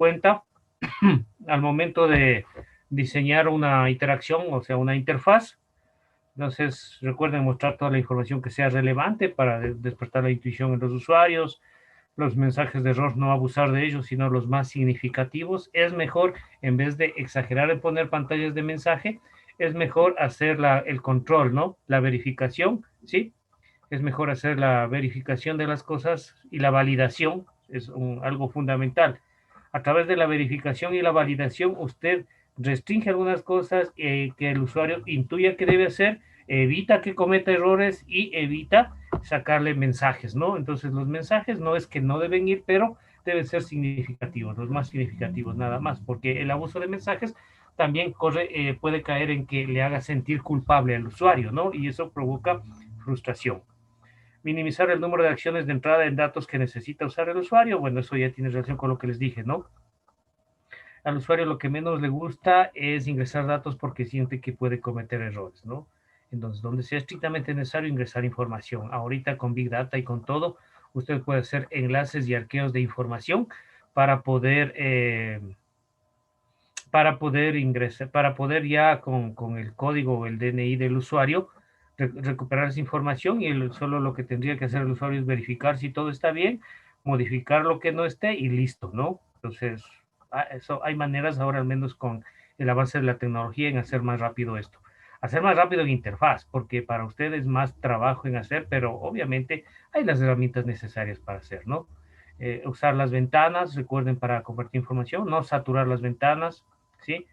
cuenta al momento de diseñar una interacción, o sea, una interfaz. Entonces, recuerden mostrar toda la información que sea relevante para despertar la intuición en los usuarios, los mensajes de error, no abusar de ellos, sino los más significativos. Es mejor, en vez de exagerar en poner pantallas de mensaje, es mejor hacer el control, ¿no? La verificación, ¿sí? Es mejor hacer la verificación de las cosas y la validación, es algo fundamental. A través de la verificación y la validación, usted restringe algunas cosas que el usuario intuya que debe hacer, evita que cometa errores y evita sacarle mensajes, ¿no? Entonces, los mensajes no es que no deben ir, pero deben ser significativos, los más significativos nada más, porque el abuso de mensajes también puede caer en que le haga sentir culpable al usuario, ¿no? Y eso provoca frustración. Minimizar el número de acciones de entrada en datos que necesita usar el usuario. Bueno, eso ya tiene relación con lo que les dije, ¿no? Al usuario lo que menos le gusta es ingresar datos porque siente que puede cometer errores, ¿no? Entonces, donde sea estrictamente necesario ingresar información. Ahorita con Big Data y con todo, usted puede hacer enlaces y arqueos de información para poder, eh, ingresar, para poder ya con el código o el DNI del usuario recuperar esa información, y solo lo que tendría que hacer el usuario es verificar si todo está bien, modificar lo que no esté y listo, ¿no? Entonces, eso hay maneras ahora, al menos con el avance de la tecnología, en hacer más rápido esto. Hacer más rápido en interfaz, porque para ustedes más trabajo en hacer, pero obviamente hay las herramientas necesarias para hacer, ¿no? Usar las ventanas, recuerden, para compartir información, no saturar las ventanas, ¿sí?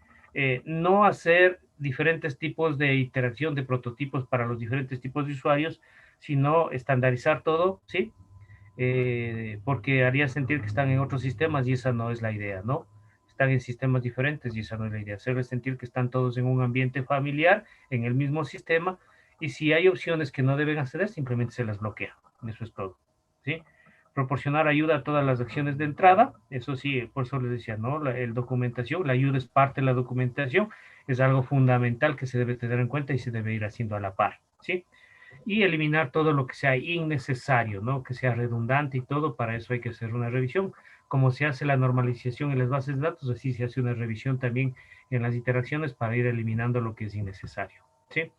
No hacer diferentes tipos de interacción de prototipos para los diferentes tipos de usuarios, sino estandarizar todo, ¿sí? Porque haría sentir que están en otros sistemas y esa no es la idea, ¿no? Están en sistemas diferentes y esa no es la idea. Hacerles sentir que están todos en un ambiente familiar, en el mismo sistema, y si hay opciones que no deben acceder, simplemente se las bloquea. Eso es todo, ¿sí? Proporcionar ayuda a todas las acciones de entrada, eso sí, por eso les decía, ¿no? El documentación, la ayuda es parte de la documentación, es algo fundamental que se debe tener en cuenta y se debe ir haciendo a la par, ¿sí? Y eliminar todo lo que sea innecesario, ¿no? Que sea redundante y todo, para eso hay que hacer una revisión. Como se hace la normalización en las bases de datos, así se hace una revisión también en las iteraciones para ir eliminando lo que es innecesario, ¿sí?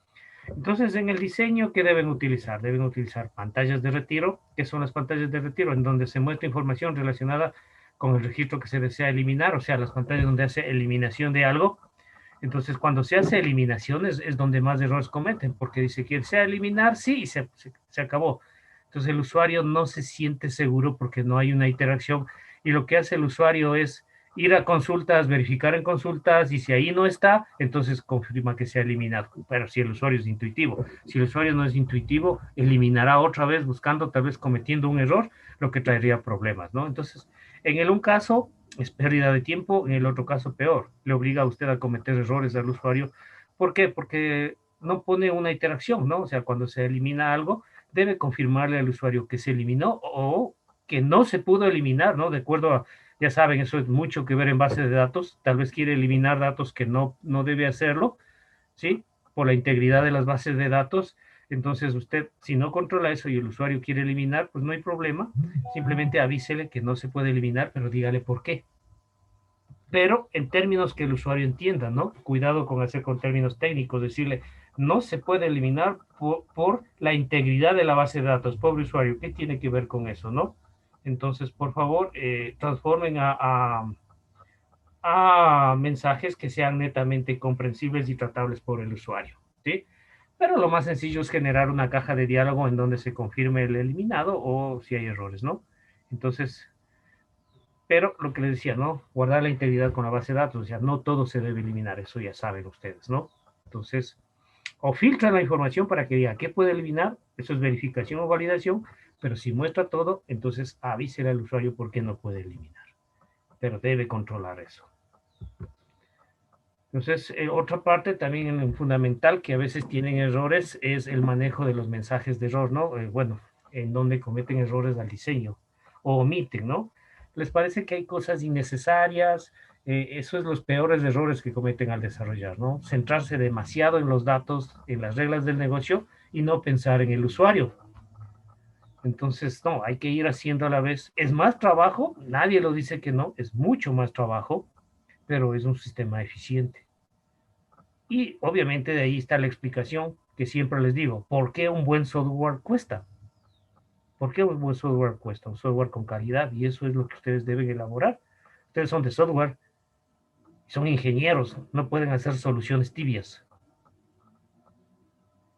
Entonces, en el diseño, ¿qué deben utilizar? Deben utilizar pantallas de retiro. ¿Qué son las pantallas de retiro? En donde se muestra información relacionada con el registro que se desea eliminar, o sea, las pantallas donde hace eliminación de algo. Entonces, cuando se hace eliminaciones es donde más errores cometen, porque dice que desea eliminar, sí, y se acabó. Entonces, el usuario no se siente seguro porque no hay una interacción, y lo que hace el usuario es ir a consultas, verificar en consultas, y si ahí no está, entonces confirma que se ha eliminado. Pero si el usuario es intuitivo, si el usuario no es intuitivo, eliminará otra vez buscando, tal vez cometiendo un error, lo que traería problemas, ¿no? Entonces, un caso es pérdida de tiempo, en el otro caso peor, le obliga a usted a cometer errores al usuario. ¿Por qué? Porque no pone una interacción, ¿no? O sea, cuando se elimina algo, debe confirmarle al usuario que se eliminó o que no se pudo eliminar, ¿no? De acuerdo a, ya saben, eso es mucho que ver en base de datos, tal vez quiere eliminar datos que no debe hacerlo, ¿sí? Por la integridad de las bases de datos. Entonces, usted, si no controla eso y el usuario quiere eliminar, pues no hay problema. Simplemente avísele que no se puede eliminar, pero dígale por qué. Pero en términos que el usuario entienda, ¿no? Cuidado con hacer con términos técnicos, decirle, no se puede eliminar por la integridad de la base de datos. Pobre usuario, ¿qué tiene que ver con eso, no? Entonces, por favor, transformen a mensajes que sean netamente comprensibles y tratables por el usuario, ¿sí? Pero lo más sencillo es generar una caja de diálogo en donde se confirme el eliminado o si hay errores, ¿no? Entonces, pero lo que les decía, ¿no? Guardar la integridad con la base de datos, o sea, no todo se debe eliminar, eso ya saben ustedes, ¿no? Entonces, o filtran la información para que diga qué puede eliminar, eso es verificación o validación, pero si muestra todo, entonces avísele al usuario por qué no puede eliminar, pero debe controlar eso. Entonces, otra parte también fundamental que a veces tienen errores es el manejo de los mensajes de error, ¿no? Bueno, en donde cometen errores al diseño o omiten, ¿no? Les parece que hay cosas innecesarias, eso es los peores errores que cometen al desarrollar, ¿no? Centrarse demasiado en los datos, en las reglas del negocio y no pensar en el usuario. Entonces, no, hay que ir haciendo a la vez. Es más trabajo, nadie lo dice que no, es mucho más trabajo, pero es un sistema eficiente. Y obviamente de ahí está la explicación que siempre les digo, ¿por qué un buen software cuesta? ¿Por qué un buen software cuesta? Un software con calidad, y eso es lo que ustedes deben elaborar. Ustedes son de software, son ingenieros, no pueden hacer soluciones tibias,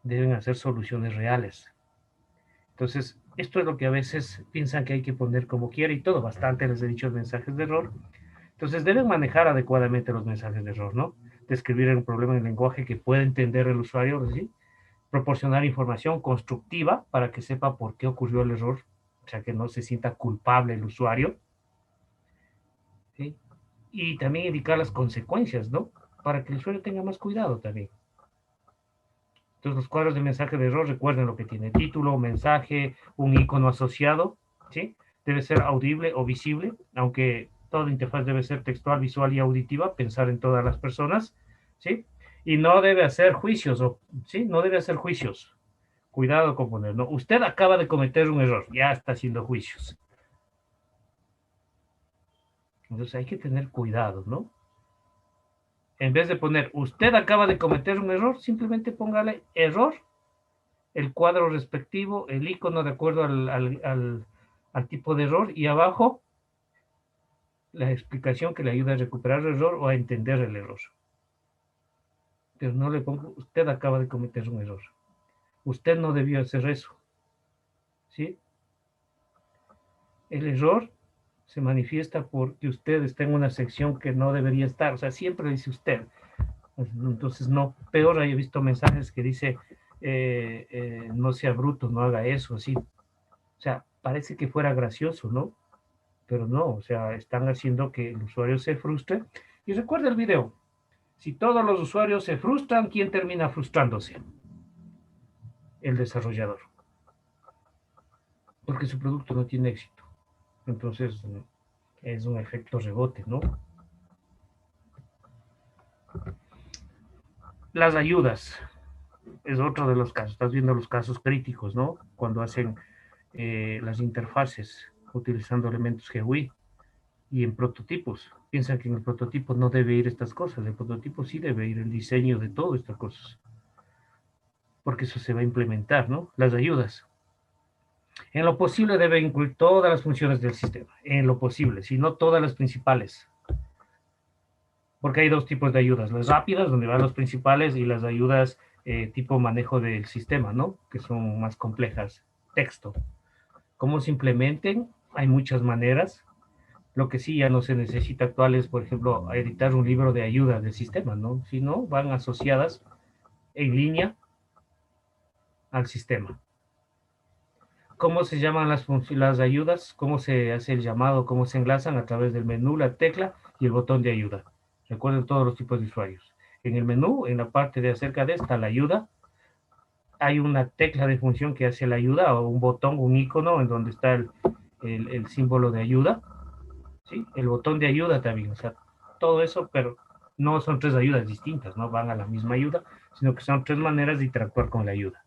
deben hacer soluciones reales. Entonces, esto es lo que a veces piensan que hay que poner como quiera y todo, bastante les he dicho mensajes de error. Entonces, deben manejar adecuadamente los mensajes de error, ¿no? Describir el problema en lenguaje que pueda entender el usuario, ¿sí? Proporcionar información constructiva para que sepa por qué ocurrió el error, o sea, que no se sienta culpable el usuario, ¿sí? Y también indicar las consecuencias, ¿no? Para que el usuario tenga más cuidado también. Entonces, los cuadros de mensaje de error, recuerden lo que tiene: título, mensaje, un icono asociado, ¿sí? Debe ser audible o visible, aunque toda interfaz debe ser textual, visual y auditiva, pensar en todas las personas, ¿sí? Y no debe hacer juicios, ¿sí? No debe hacer juicios. Cuidado con poner, ¿no? Usted acaba de cometer un error, ya está haciendo juicios. Entonces hay que tener cuidado, ¿no? En vez de poner, usted acaba de cometer un error, simplemente póngale error, el cuadro respectivo, el icono de acuerdo al tipo de error, y abajo la explicación que le ayuda a recuperar el error o a entender el error. Pero no le pongo, usted acaba de cometer un error. Usted no debió hacer eso, ¿sí? El error se manifiesta porque usted está en una sección que no debería estar, o sea, siempre dice usted. Entonces, no, peor, he visto mensajes que dice, no sea bruto, no haga eso, así. O sea, parece que fuera gracioso, ¿no? Pero no, o sea, están haciendo que el usuario se frustre. Y recuerda el video, si todos los usuarios se frustran, ¿quién termina frustrándose? El desarrollador, porque su producto no tiene éxito. Entonces, es un efecto rebote, ¿no? Las ayudas es otro de los casos. Estás viendo los casos críticos, ¿no? Cuando hacen las interfaces utilizando elementos GUI y en prototipos. Piensan que en el prototipo no debe ir estas cosas. El prototipo sí debe ir el diseño de todas estas cosas, porque eso se va a implementar, ¿no? Las ayudas. En lo posible debe incluir todas las funciones del sistema, en lo posible, si no todas las principales. Porque hay dos tipos de ayudas: las rápidas, donde van los principales, y las ayudas tipo manejo del sistema, ¿no? Que son más complejas. Texto. ¿Cómo se implementen? Hay muchas maneras. Lo que sí ya no se necesita actual es, por ejemplo, editar un libro de ayuda del sistema, ¿no? Si no, van asociadas en línea al sistema. ¿Cómo se llaman las ayudas? ¿Cómo se hace el llamado? ¿Cómo se enlazan? A través del menú, la tecla y el botón de ayuda. Recuerden todos los tipos de usuarios. En el menú, en la parte de acerca de esta, la ayuda, hay una tecla de función que hace la ayuda, o un botón, un icono en donde está el símbolo de ayuda, ¿sí? El botón de ayuda también, o sea, todo eso, pero no son tres ayudas distintas, no van a la misma ayuda, sino que son tres maneras de interactuar con la ayuda.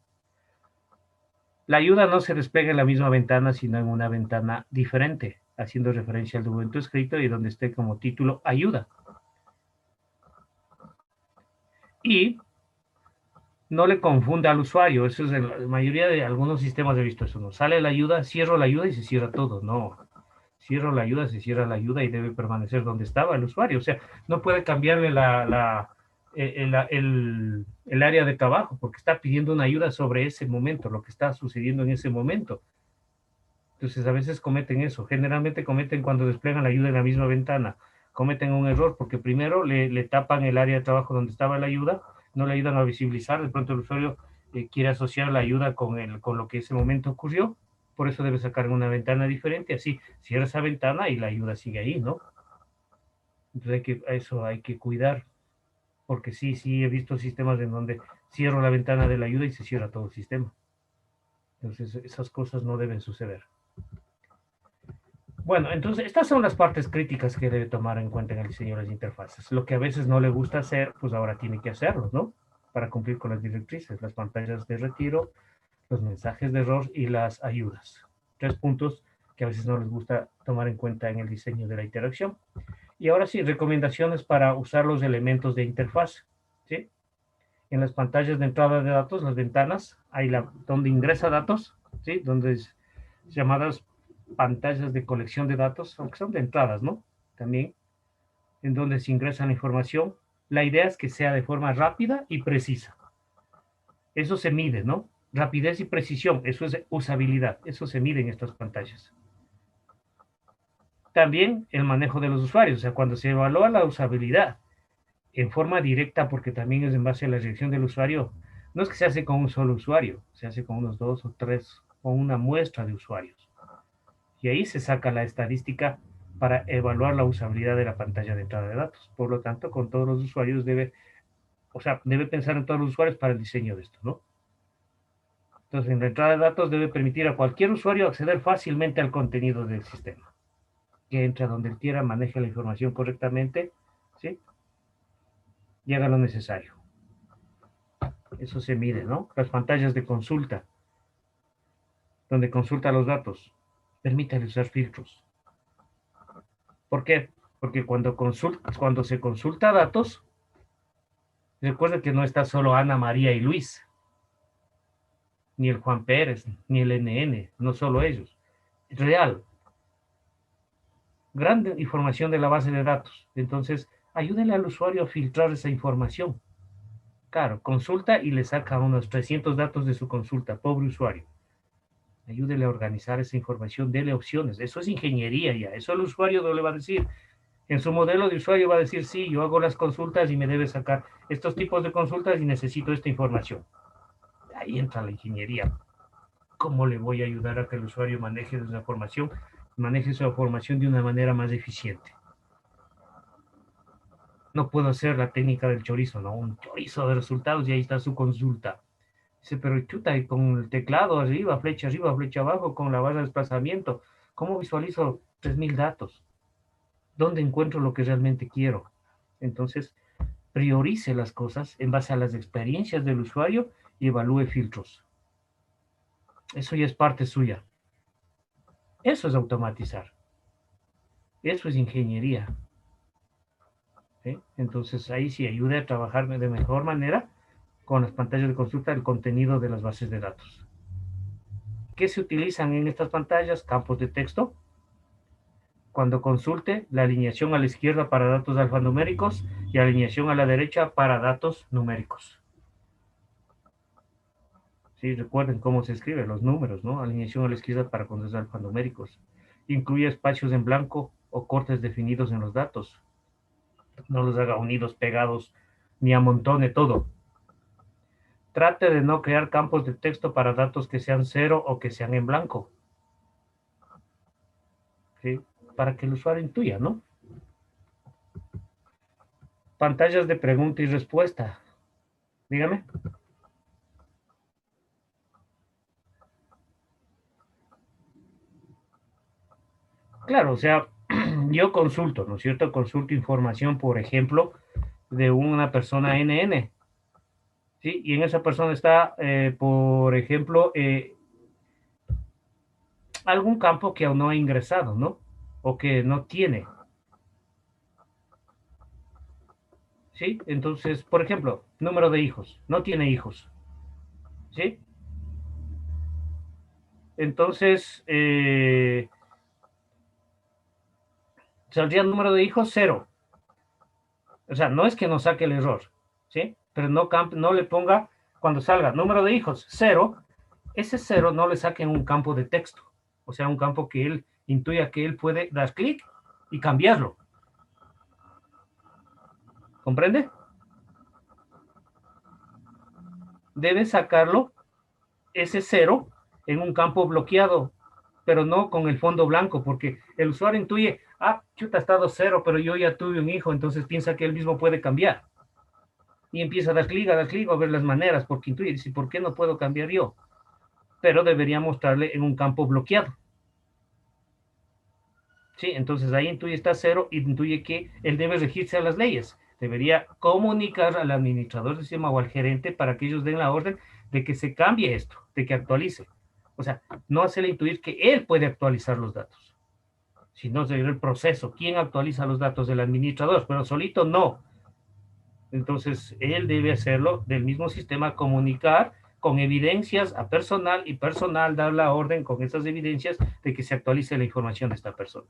La ayuda no se despega en la misma ventana, sino en una ventana diferente, haciendo referencia al documento escrito y donde esté como título ayuda. Y no le confunda al usuario, eso es en la mayoría de algunos sistemas he visto eso, no sale la ayuda, cierro la ayuda y se cierra todo, no. Cierro la ayuda, se cierra la ayuda y debe permanecer donde estaba el usuario. O sea, no puede cambiarle el área de trabajo porque está pidiendo una ayuda sobre ese momento, lo que está sucediendo en ese momento. Entonces, a veces cometen eso. Generalmente cometen cuando desplegan la ayuda en la misma ventana. Cometen un error porque primero le tapan el área de trabajo donde estaba la ayuda, no le ayudan a visibilizar. De pronto el usuario quiere asociar la ayuda con lo que ese momento ocurrió. Por eso debe sacar una ventana diferente. Así cierra esa ventana y la ayuda sigue ahí, ¿no? Entonces eso hay que cuidar. Porque sí he visto sistemas en donde cierro la ventana de la ayuda y se cierra todo el sistema. Entonces esas cosas no deben suceder. Bueno, entonces estas son las partes críticas que debe tomar en cuenta en el diseño de las interfaces. Lo que a veces no le gusta hacer, pues ahora tiene que hacerlo, ¿no? Para cumplir con las directrices, las pantallas de retiro, los mensajes de error y las ayudas. 3 puntos que a veces no les gusta tomar en cuenta en el diseño de la interacción. Y ahora sí, recomendaciones para usar los elementos de interfaz, ¿sí? En las pantallas de entrada de datos, las ventanas, hay donde ingresa datos, ¿sí? Donde es llamadas pantallas de colección de datos, aunque son de entradas, ¿no? También, en donde se ingresa la información. La idea es que sea de forma rápida y precisa. Eso se mide, ¿no? Rapidez y precisión, eso es usabilidad, eso se mide en estas pantallas. También el manejo de los usuarios, o sea, cuando se evalúa la usabilidad en forma directa, porque también es en base a la reacción del usuario, no es que se hace con un solo usuario, se hace con unos 2 o 3, con una muestra de usuarios. Y ahí se saca la estadística para evaluar la usabilidad de la pantalla de entrada de datos. Por lo tanto, con todos los usuarios debe pensar en todos los usuarios para el diseño de esto, ¿no? Entonces, en la entrada de datos debe permitir a cualquier usuario acceder fácilmente al contenido del sistema. Que entre donde él quiera, maneje la información correctamente, ¿sí? Y haga lo necesario. Eso se mide, ¿no? Las pantallas de consulta, donde consulta los datos, permítale usar filtros. ¿Por qué? Porque cuando se consulta datos, recuerda que no está solo Ana, María y Luis, ni el Juan Pérez, ni el NN, no solo ellos. Es real. Gran información de la base de datos. Entonces, ayúdenle al usuario a filtrar esa información. Claro, consulta y le saca unos 300 datos de su consulta, pobre usuario. Ayúdele a organizar esa información, dele opciones. Eso es ingeniería ya. Eso el usuario no le va a decir. En su modelo de usuario va a decir, sí, yo hago las consultas y me debe sacar estos tipos de consultas y necesito esta información. Ahí entra la ingeniería. ¿Cómo le voy a ayudar a que el usuario maneje esa información de una manera más eficiente? No puedo hacer la técnica del chorizo, ¿no? Un chorizo de resultados y ahí está su consulta. Dice, pero chuta, y con el teclado arriba, flecha abajo, con la barra de desplazamiento, ¿cómo visualizo 3000 datos? ¿Dónde encuentro lo que realmente quiero? Entonces, priorice las cosas en base a las experiencias del usuario y evalúe filtros. Eso ya es parte suya. Eso es automatizar. Eso es ingeniería. ¿Sí? Entonces, ahí sí ayude a trabajar de mejor manera con las pantallas de consulta el contenido de las bases de datos. ¿Qué se utilizan en estas pantallas? Campos de texto. Cuando consulte, la alineación a la izquierda para datos alfanuméricos y alineación a la derecha para datos numéricos. Sí, recuerden cómo se escriben los números, ¿no? Alineación a la izquierda para conceptos alfanuméricos. Incluye espacios en blanco o cortes definidos en los datos. No los haga unidos, pegados, ni amontone todo. Trate de no crear campos de texto para datos que sean 0 o que sean en blanco. ¿Sí? Para que el usuario intuya, ¿no? Pantallas de pregunta y respuesta. Dígame. Claro, o sea, yo consulto, ¿no es cierto? Consulto información, por ejemplo, de una persona NN. ¿Sí? Y en esa persona está, por ejemplo, algún campo que aún no ha ingresado, ¿no? O que no tiene. ¿Sí? Entonces, por ejemplo, número de hijos. No tiene hijos. ¿Sí? Entonces, saldría el número de hijos 0. O sea, no es que nos saque el error, ¿sí? Pero no le ponga, cuando salga número de hijos 0, ese 0 no le saque en un campo de texto. O sea, un campo que él intuya que él puede dar clic y cambiarlo. ¿Comprende? Debe sacarlo, ese 0, en un campo bloqueado, pero no con el fondo blanco, porque el usuario intuye, chuta, ha estado 0, pero yo ya tuve un hijo, entonces piensa que él mismo puede cambiar. Y empieza a dar clic, a ver las maneras, porque intuye, dice, ¿por qué no puedo cambiar yo? Pero debería mostrarle en un campo bloqueado. ¿Sí? Entonces ahí intuye está 0 y intuye que él debe regirse a las leyes. Debería comunicar al administrador del sistema o al gerente para que ellos den la orden de que se cambie esto. de que actualice. O sea, no hacerle intuir que él puede actualizar los datos, sino seguir el proceso. ¿Quién actualiza los datos del administrador? Pero solito no. Entonces, él debe hacerlo del mismo sistema, comunicar con evidencias a personal y personal dar la orden con esas evidencias de que se actualice la información de esta persona.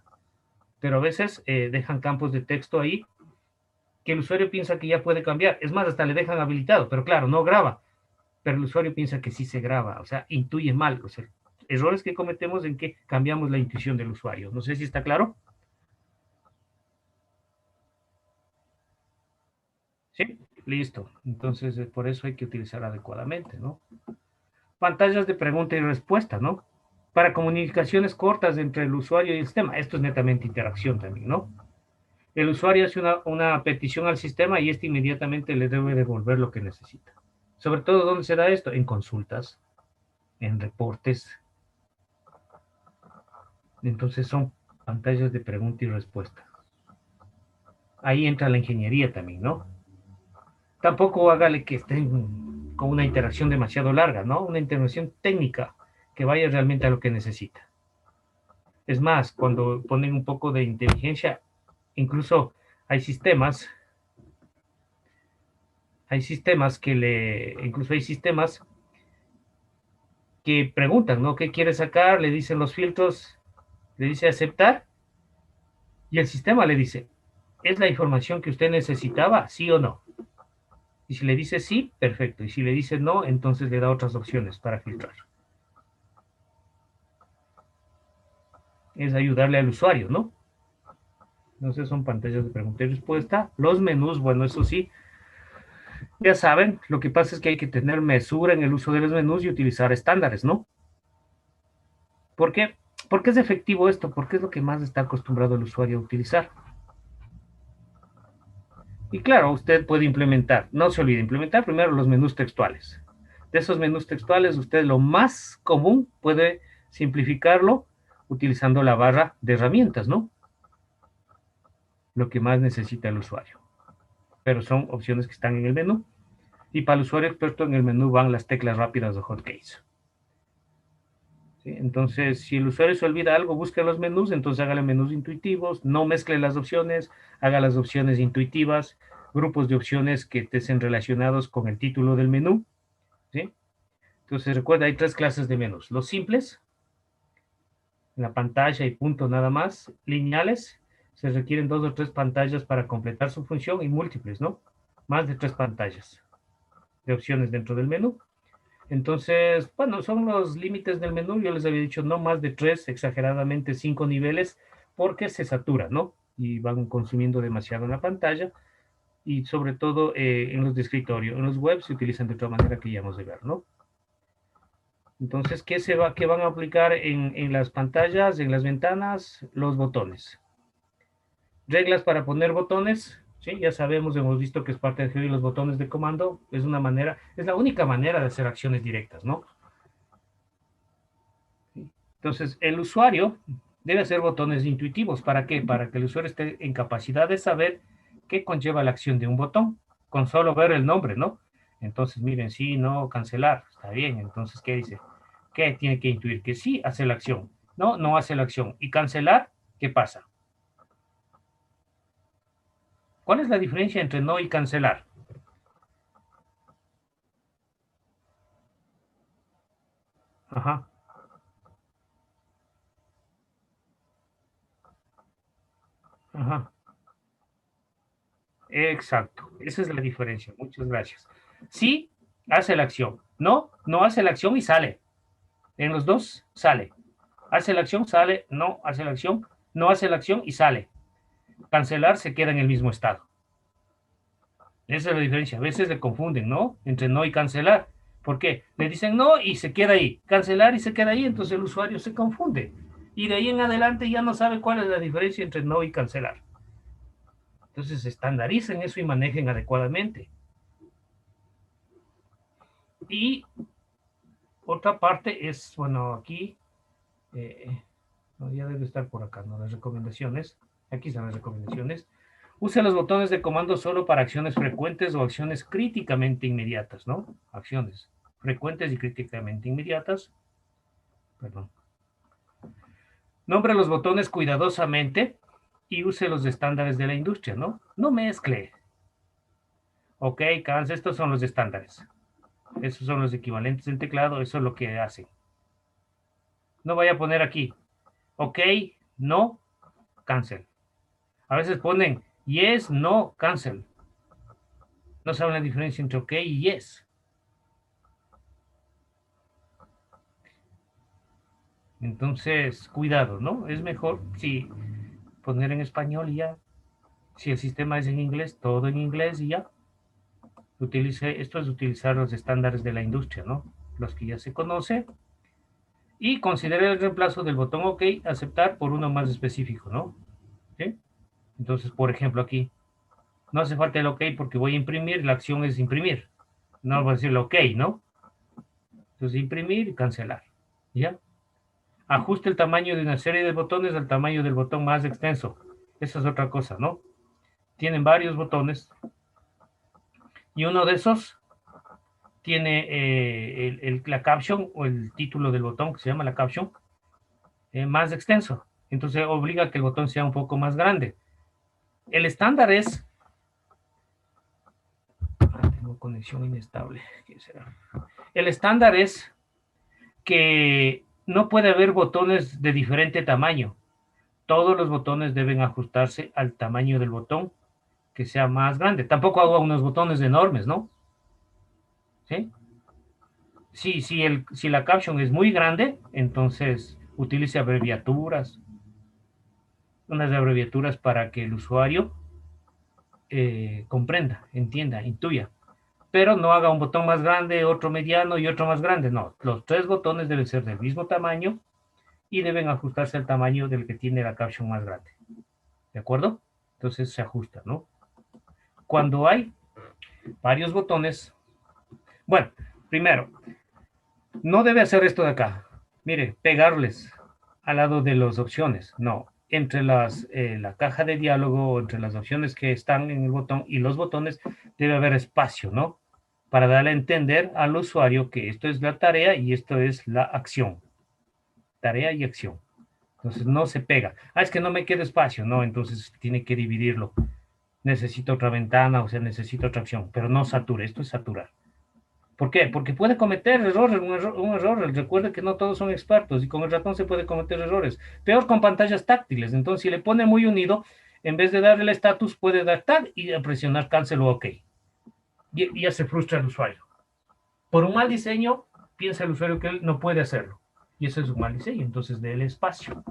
Pero a veces dejan campos de texto ahí que el usuario piensa que ya puede cambiar. Es más, hasta le dejan habilitado, pero claro, no graba. Pero el usuario piensa que sí se graba, o sea, intuye mal. O sea, errores que cometemos en que cambiamos la intuición del usuario. No sé si está claro. Sí, listo. Entonces, por eso hay que utilizar adecuadamente, ¿no? Pantallas de pregunta y respuesta, ¿no? Para comunicaciones cortas entre el usuario y el sistema. Esto es netamente interacción también, ¿no? El usuario hace una petición al sistema y este inmediatamente le debe devolver lo que necesita. Sobre todo, ¿dónde se da esto? En consultas, en reportes. Entonces son pantallas de pregunta y respuesta. Ahí entra la ingeniería también, ¿no? Tampoco hágale que estén con una interacción demasiado larga, ¿no? Una intervención técnica que vaya realmente a lo que necesita. Es más, cuando ponen un poco de inteligencia, incluso hay sistemas, incluso hay sistemas que preguntan, ¿no? ¿Qué quiere sacar? Le dicen los filtros, le dice aceptar, y el sistema le dice, ¿es la información que usted necesitaba? ¿Sí o no? Y si le dice sí, perfecto. Y si le dice no, entonces le da otras opciones para filtrar. Es ayudarle al usuario, ¿no? Entonces son pantallas de pregunta y respuesta. Los menús, bueno, eso sí, ya saben, lo que pasa es que hay que tener mesura en el uso de los menús y utilizar estándares, ¿no? ¿Por qué? Porque es efectivo esto, porque es lo que más está acostumbrado el usuario a utilizar. Y claro, usted puede implementar, no se olvide, implementar primero los menús textuales. De esos menús textuales, usted lo más común puede simplificarlo utilizando la barra de herramientas, ¿no? Lo que más necesita el usuario. Pero son opciones que están en el menú. Y para el usuario experto en el menú van las teclas rápidas o hotkeys. ¿Sí? Entonces, si el usuario se olvida algo, busca los menús, entonces hágale menús intuitivos, no mezcle las opciones, haga las opciones intuitivas, grupos de opciones que estén relacionados con el título del menú. ¿Sí? Entonces, recuerda, hay tres clases de menús. Los simples, en la pantalla y punto nada más. Lineales, se requieren 2 o 3 pantallas para completar su función, y múltiples, ¿no? Más de 3 pantallas de opciones dentro del menú. Entonces, bueno, son los límites del menú. Yo les había dicho no más de 3, exageradamente 5 niveles, porque se satura, ¿no? Y van consumiendo demasiado en la pantalla. Y sobre todo en los de escritorio. En los web se utilizan de otra manera que ya hemos de ver, ¿no? Entonces, ¿qué van a aplicar en las pantallas, en las ventanas? Los botones. Reglas para poner botones. Sí, ya sabemos, hemos visto que es parte de GUI los botones de comando. Es la única manera de hacer acciones directas, ¿no? Entonces, el usuario debe hacer botones intuitivos. ¿Para qué? Para que el usuario esté en capacidad de saber qué conlleva la acción de un botón, con solo ver el nombre, ¿no? Entonces, miren, sí, no, cancelar, está bien. Entonces, ¿qué dice? ¿Qué tiene que intuir? Que sí hace la acción. No, no hace la acción. ¿Y cancelar? ¿Qué pasa? ¿Cuál es la diferencia entre no y cancelar? Ajá, ajá. Exacto. Esa es la diferencia. Muchas gracias. Sí, hace la acción. No, no hace la acción y sale. En los dos sale. Hace la acción, sale. No hace la acción, no hace la acción y sale. Cancelar se queda en el mismo estado. Esa es la diferencia. A veces le confunden, ¿no? Entre no y cancelar. ¿Por qué? Le dicen no y se queda ahí. Cancelar y se queda ahí, entonces el usuario se confunde. Y de ahí en adelante ya no sabe cuál es la diferencia entre no y cancelar. Entonces estandaricen eso y manejen adecuadamente. Y otra parte es, bueno, aquí, no, ya debe estar por acá, ¿no? Las recomendaciones. Aquí están las recomendaciones. Use los botones de comando solo para acciones frecuentes o acciones críticamente inmediatas, ¿no? Acciones frecuentes y críticamente inmediatas. Perdón. Nombre los botones cuidadosamente y use los estándares de la industria, ¿no? No mezcle. Ok, Hans, estos son los estándares. Esos son los equivalentes en teclado, eso es lo que hacen. No vaya a poner aquí, ok, no, cancel. A veces ponen yes, no, cancel. No saben la diferencia entre ok y yes. Entonces, cuidado, ¿no? Es mejor si poner en español y ya. Si el sistema es en inglés, todo en inglés y ya. Esto es utilizar los estándares de la industria, ¿no? Los que ya se conocen. Y considere el reemplazo del botón OK, aceptar, por uno más específico, ¿no? ¿Sí? Entonces, por ejemplo, aquí, no hace falta el OK porque voy a imprimir, la acción es imprimir. No voy a decirle OK, ¿no? Entonces, imprimir y cancelar. ¿Ya? Ajuste el tamaño de una serie de botones al tamaño del botón más extenso. Esa es otra cosa, ¿no? Tienen varios botones y uno de esos tiene la caption o el título del botón, que se llama la caption, más extenso. Entonces obliga a que el botón sea un poco más grande. El estándar es... tengo conexión inestable. ¿Qué será? El estándar es que no puede haber botones de diferente tamaño. Todos los botones deben ajustarse al tamaño del botón que sea más grande. Tampoco hago unos botones enormes, ¿no? ¿Sí? Si la caption es muy grande, entonces utilice abreviaturas, unas abreviaturas para que el usuario comprenda, entienda, intuya. Pero no haga un botón más grande, otro mediano y otro más grande. No, los tres botones deben ser del mismo tamaño y deben ajustarse al tamaño del que tiene la caption más grande. ¿De acuerdo? Entonces se ajusta, ¿no? Cuando hay varios botones, bueno, primero, no debe hacer esto de acá. Mire, pegarles al lado de las opciones. No, entre la caja de diálogo, entre las opciones que están en el botón y los botones, debe haber espacio, ¿no? Para darle a entender al usuario que esto es la tarea y esto es la acción. Tarea y acción. Entonces no se pega. Ah, es que no me queda espacio. No, entonces tiene que dividirlo. Necesito otra ventana, o sea, necesito otra acción. Pero no sature, esto es saturar. ¿Por qué? Porque puede cometer errores, un error. Recuerde que no todos son expertos y con el ratón se puede cometer errores. Peor con pantallas táctiles. Entonces, si le pone muy unido, en vez de darle el estatus, puede dar tag y presionar cancel o OK. Y ya se frustra el usuario. Por un mal diseño, piensa el usuario que él no puede hacerlo. Y eso es un mal diseño. Entonces, déle espacio.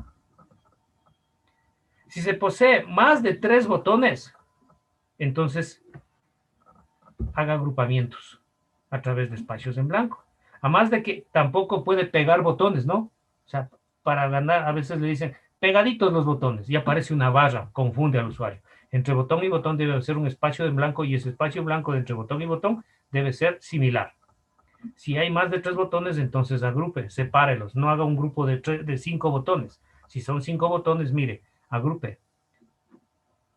Si se posee más de 3 botones, entonces haga agrupamientos a través de espacios en blanco. Además de que tampoco puede pegar botones, ¿no? O sea, para ganar, a veces le dicen pegaditos los botones y aparece una barra, confunde al usuario. Entre botón y botón debe ser un espacio en blanco y ese espacio blanco de entre botón y botón debe ser similar. Si hay más de 3 botones, entonces agrupe, sepárelos, no haga un grupo de 5 botones. Si son 5 botones, mire, agrupe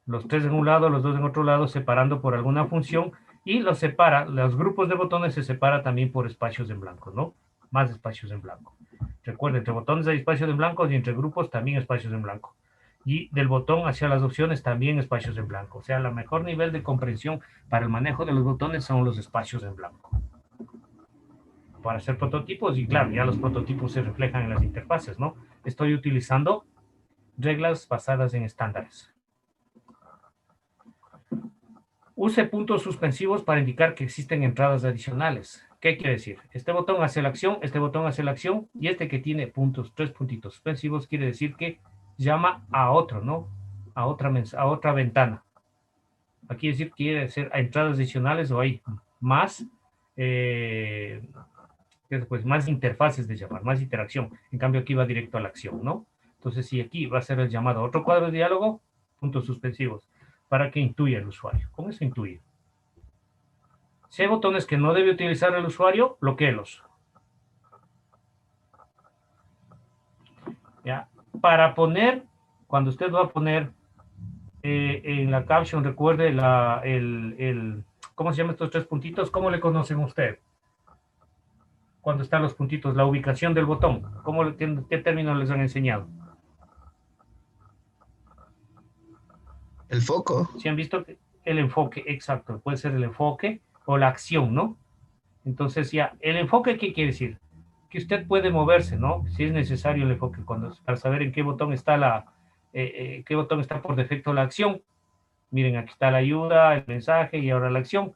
los 3 en un lado, los 2 en otro lado, separando por alguna función y los separa, los grupos de botones se separa también por espacios en blanco, ¿no? Más espacios en blanco. Recuerden, entre botones hay espacios en blanco y entre grupos también espacios en blanco. Y del botón hacia las opciones también espacios en blanco. O sea, el mejor nivel de comprensión para el manejo de los botones son los espacios en blanco. Para hacer prototipos, y claro, ya los prototipos se reflejan en las interfaces, ¿no? Estoy utilizando reglas basadas en estándares. Use puntos suspensivos para indicar que existen entradas adicionales. ¿Qué quiere decir? Este botón hace la acción, este botón hace la acción, y este que tiene puntos, 3 puntitos suspensivos, quiere decir que llama a otro, ¿no? A otra ventana. Aquí decir quiere decir a entradas adicionales o hay más, pues, más interfaces de llamar, más interacción. En cambio, aquí va directo a la acción, ¿no? Entonces, si aquí va a ser el llamado a otro cuadro de diálogo, puntos suspensivos, para que intuya el usuario. Con eso intuye. Si hay botones que no debe utilizar el usuario, bloqueelos. ¿Ya? Para poner, cuando usted va a poner en la caption, recuerde ¿cómo se llaman estos 3 puntitos? ¿Cómo le conocen usted? cuando están los puntitos, la ubicación del botón. ¿Qué términos les han enseñado? El foco. Si han visto el enfoque, exacto, puede ser el enfoque o la acción, ¿no? Entonces ya, el enfoque, ¿qué quiere decir? Que usted puede moverse, ¿no? Si es necesario el enfoque, para saber en qué botón está qué botón está por defecto la acción. Miren, aquí está la ayuda, el mensaje y ahora la acción.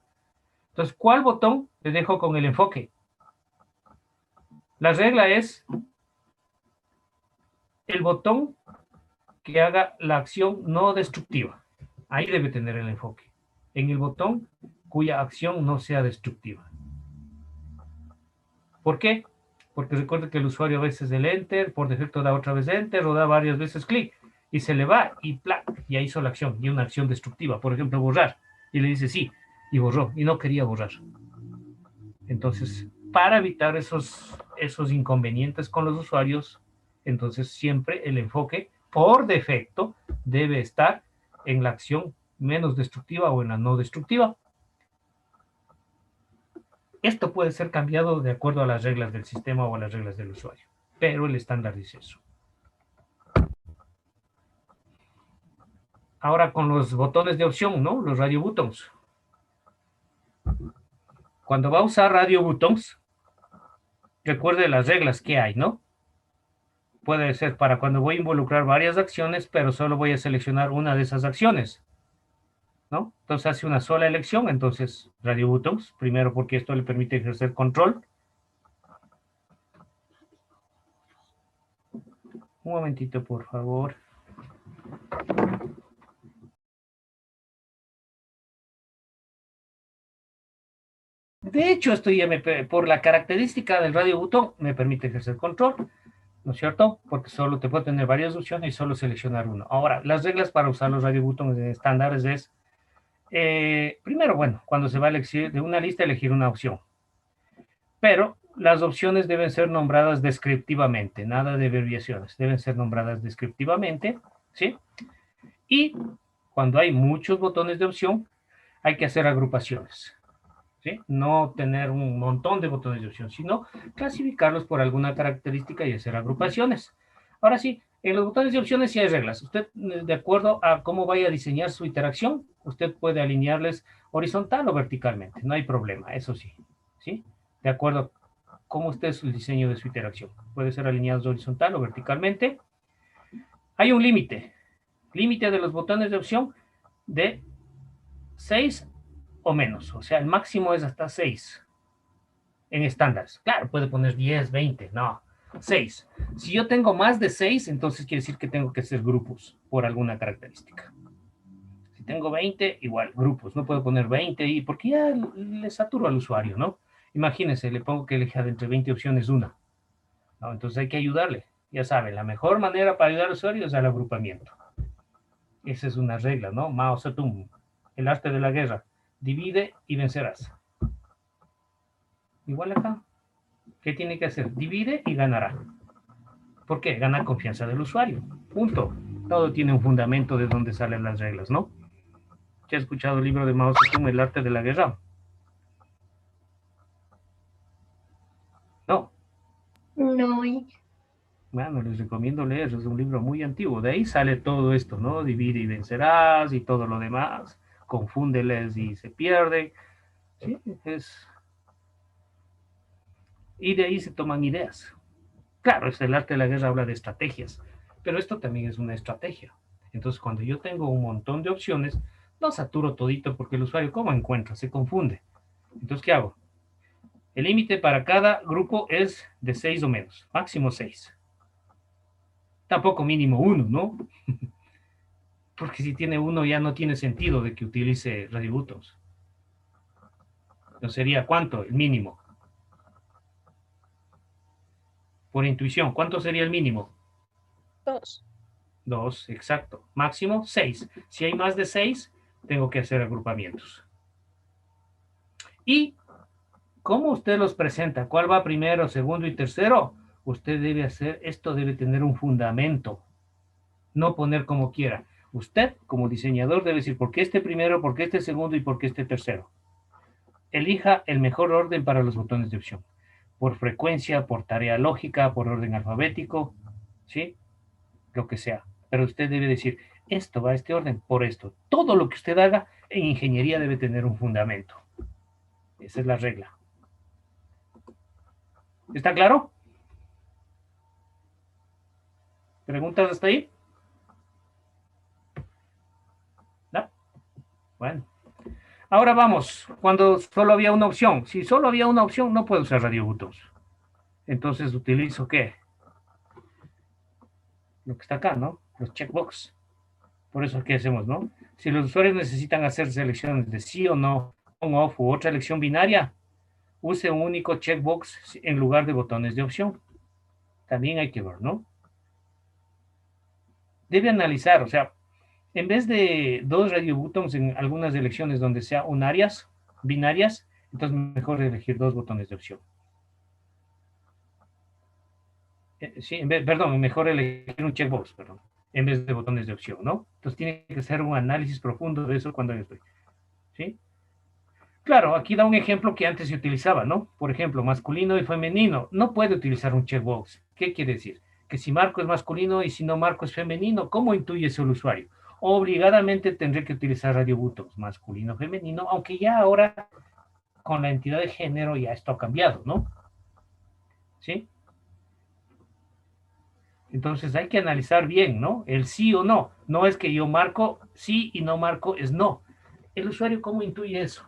Entonces, ¿cuál botón le dejo con el enfoque? La regla es el botón que haga la acción no destructiva. Ahí debe tener el enfoque. En el botón cuya acción no sea destructiva. ¿Por qué? Porque recuerda que el usuario a veces el enter, por defecto da otra vez enter o da varias veces clic y se le va y ¡plac! Ya hizo la acción y una acción destructiva. Por ejemplo, borrar. Y le dice sí y borró y no quería borrar. Entonces, para evitar esos inconvenientes con los usuarios, entonces siempre el enfoque por defecto debe estar en la acción menos destructiva o en la no destructiva. Esto puede ser cambiado de acuerdo a las reglas del sistema o a las reglas del usuario, pero el estándar dice eso. Ahora con los botones de opción, ¿no? Los radio buttons. Cuando va a usar radio buttons, recuerde las reglas que hay, ¿no? Puede ser para cuando voy a involucrar varias acciones, pero solo voy a seleccionar una de esas acciones, ¿no? Entonces hace una sola elección, entonces radio buttons, primero porque esto le permite ejercer control. Un momentito, por favor. De hecho, esto ya por la característica del radio botón me permite ejercer control, ¿no es cierto? Porque solo te puedo tener varias opciones y solo seleccionar uno. Ahora, las reglas para usar los radio buttons estándares es, primero, bueno, cuando se va a elegir de una lista, elegir una opción. Pero las opciones deben ser nombradas descriptivamente, nada de abreviaciones, deben ser nombradas descriptivamente, ¿sí? Y cuando hay muchos botones de opción, hay que hacer agrupaciones, ¿sí? No tener un montón de botones de opción, sino clasificarlos por alguna característica y hacer agrupaciones. Ahora sí, en los botones de opciones sí hay reglas. Usted, de acuerdo a cómo vaya a diseñar su interacción, usted puede alinearles horizontal o verticalmente, no hay problema, eso sí, ¿sí? De acuerdo a cómo esté el diseño de su interacción. Puede ser alineados horizontal o verticalmente. Hay un límite de los botones de opción de 6 o menos, o sea, el máximo es hasta 6 en estándares. Claro, puede poner 10, 20, no, 6. Si yo tengo más de 6, entonces quiere decir que tengo que hacer grupos por alguna característica. Si tengo 20, igual, grupos, no puedo poner 20 y porque ya le saturo al usuario, ¿no? Imagínense, le pongo que elija de entre 20 opciones una, ¿no? Entonces hay que ayudarle. Ya saben, la mejor manera para ayudar al usuario es al agrupamiento. Esa es una regla, ¿no? Mao Zedong, el arte de la guerra. Divide y vencerás. Igual acá. ¿Qué tiene que hacer? Divide y ganará. ¿Por qué? Gana confianza del usuario. Punto. Todo tiene un fundamento de dónde salen las reglas, ¿no? ¿Ya has escuchado el libro de Mao Zedong, El arte de la guerra? No. No. Bueno, les recomiendo leer, es un libro muy antiguo. De ahí sale todo esto, ¿no? Divide y vencerás y todo lo demás. Confúndeles y se pierden. Sí, y de ahí se toman ideas. Claro, es el arte de la guerra, habla de estrategias, pero esto también es una estrategia. Entonces, cuando yo tengo un montón de opciones, no saturo todito porque el usuario, ¿cómo encuentra? Se confunde. Entonces, ¿qué hago? El límite para cada grupo es de 6 o menos, máximo 6. Tampoco mínimo 1, ¿no? Porque si tiene 1 ya no tiene sentido de que utilice radio buttons. Entonces sería ¿cuánto? El mínimo. Por intuición, ¿cuánto sería el mínimo? 2. 2, exacto. Máximo 6. Si hay más de 6, tengo que hacer agrupamientos. ¿Y cómo usted los presenta? ¿Cuál va primero, segundo y tercero? Usted debe hacer, esto debe tener un fundamento, no poner como quiera. Usted, como diseñador, debe decir por qué este primero, por qué este segundo y por qué este tercero. Elija el mejor orden para los botones de opción. por frecuencia, por tarea lógica, por orden alfabético, ¿sí? Lo que sea. Pero usted debe decir, esto va a este orden por esto. Todo lo que usted haga en ingeniería debe tener un fundamento. Esa es la regla. ¿Está claro? ¿Preguntas hasta ahí? ¿No? Bueno. Ahora vamos, cuando solo había una opción. Si solo había una opción, no puedo usar Radio Bluetooth. Entonces utilizo, ¿qué? Lo que está acá, ¿no? Los checkbox. Por eso, ¿qué hacemos, no? Si los usuarios necesitan hacer selecciones de sí o no, on, off u otra elección binaria, use un único checkbox en lugar de botones de opción. También hay que ver, ¿no? Debe analizar, o sea, en vez de dos radio buttons en algunas elecciones donde sea unarias, binarias, entonces mejor elegir dos botones de opción. Sí, perdón, mejor elegir un checkbox, perdón, en vez de botones de opción, ¿no? Entonces tiene que hacer un análisis profundo de eso cuando yo estoy, ¿sí? Claro, aquí da un ejemplo que antes se utilizaba, ¿no? Por ejemplo, masculino y femenino. No puede utilizar un checkbox. ¿Qué quiere decir? Que si marco es masculino y si no marco es femenino, ¿cómo intuye eso el usuario? Obligadamente tendré que utilizar radio buttons, masculino, femenino, aunque ya ahora con la entidad de género ya esto ha cambiado, ¿no? ¿Sí? Entonces hay que analizar bien, ¿no? El sí o no. No es que yo marco sí y no marco es no. ¿El usuario cómo intuye eso?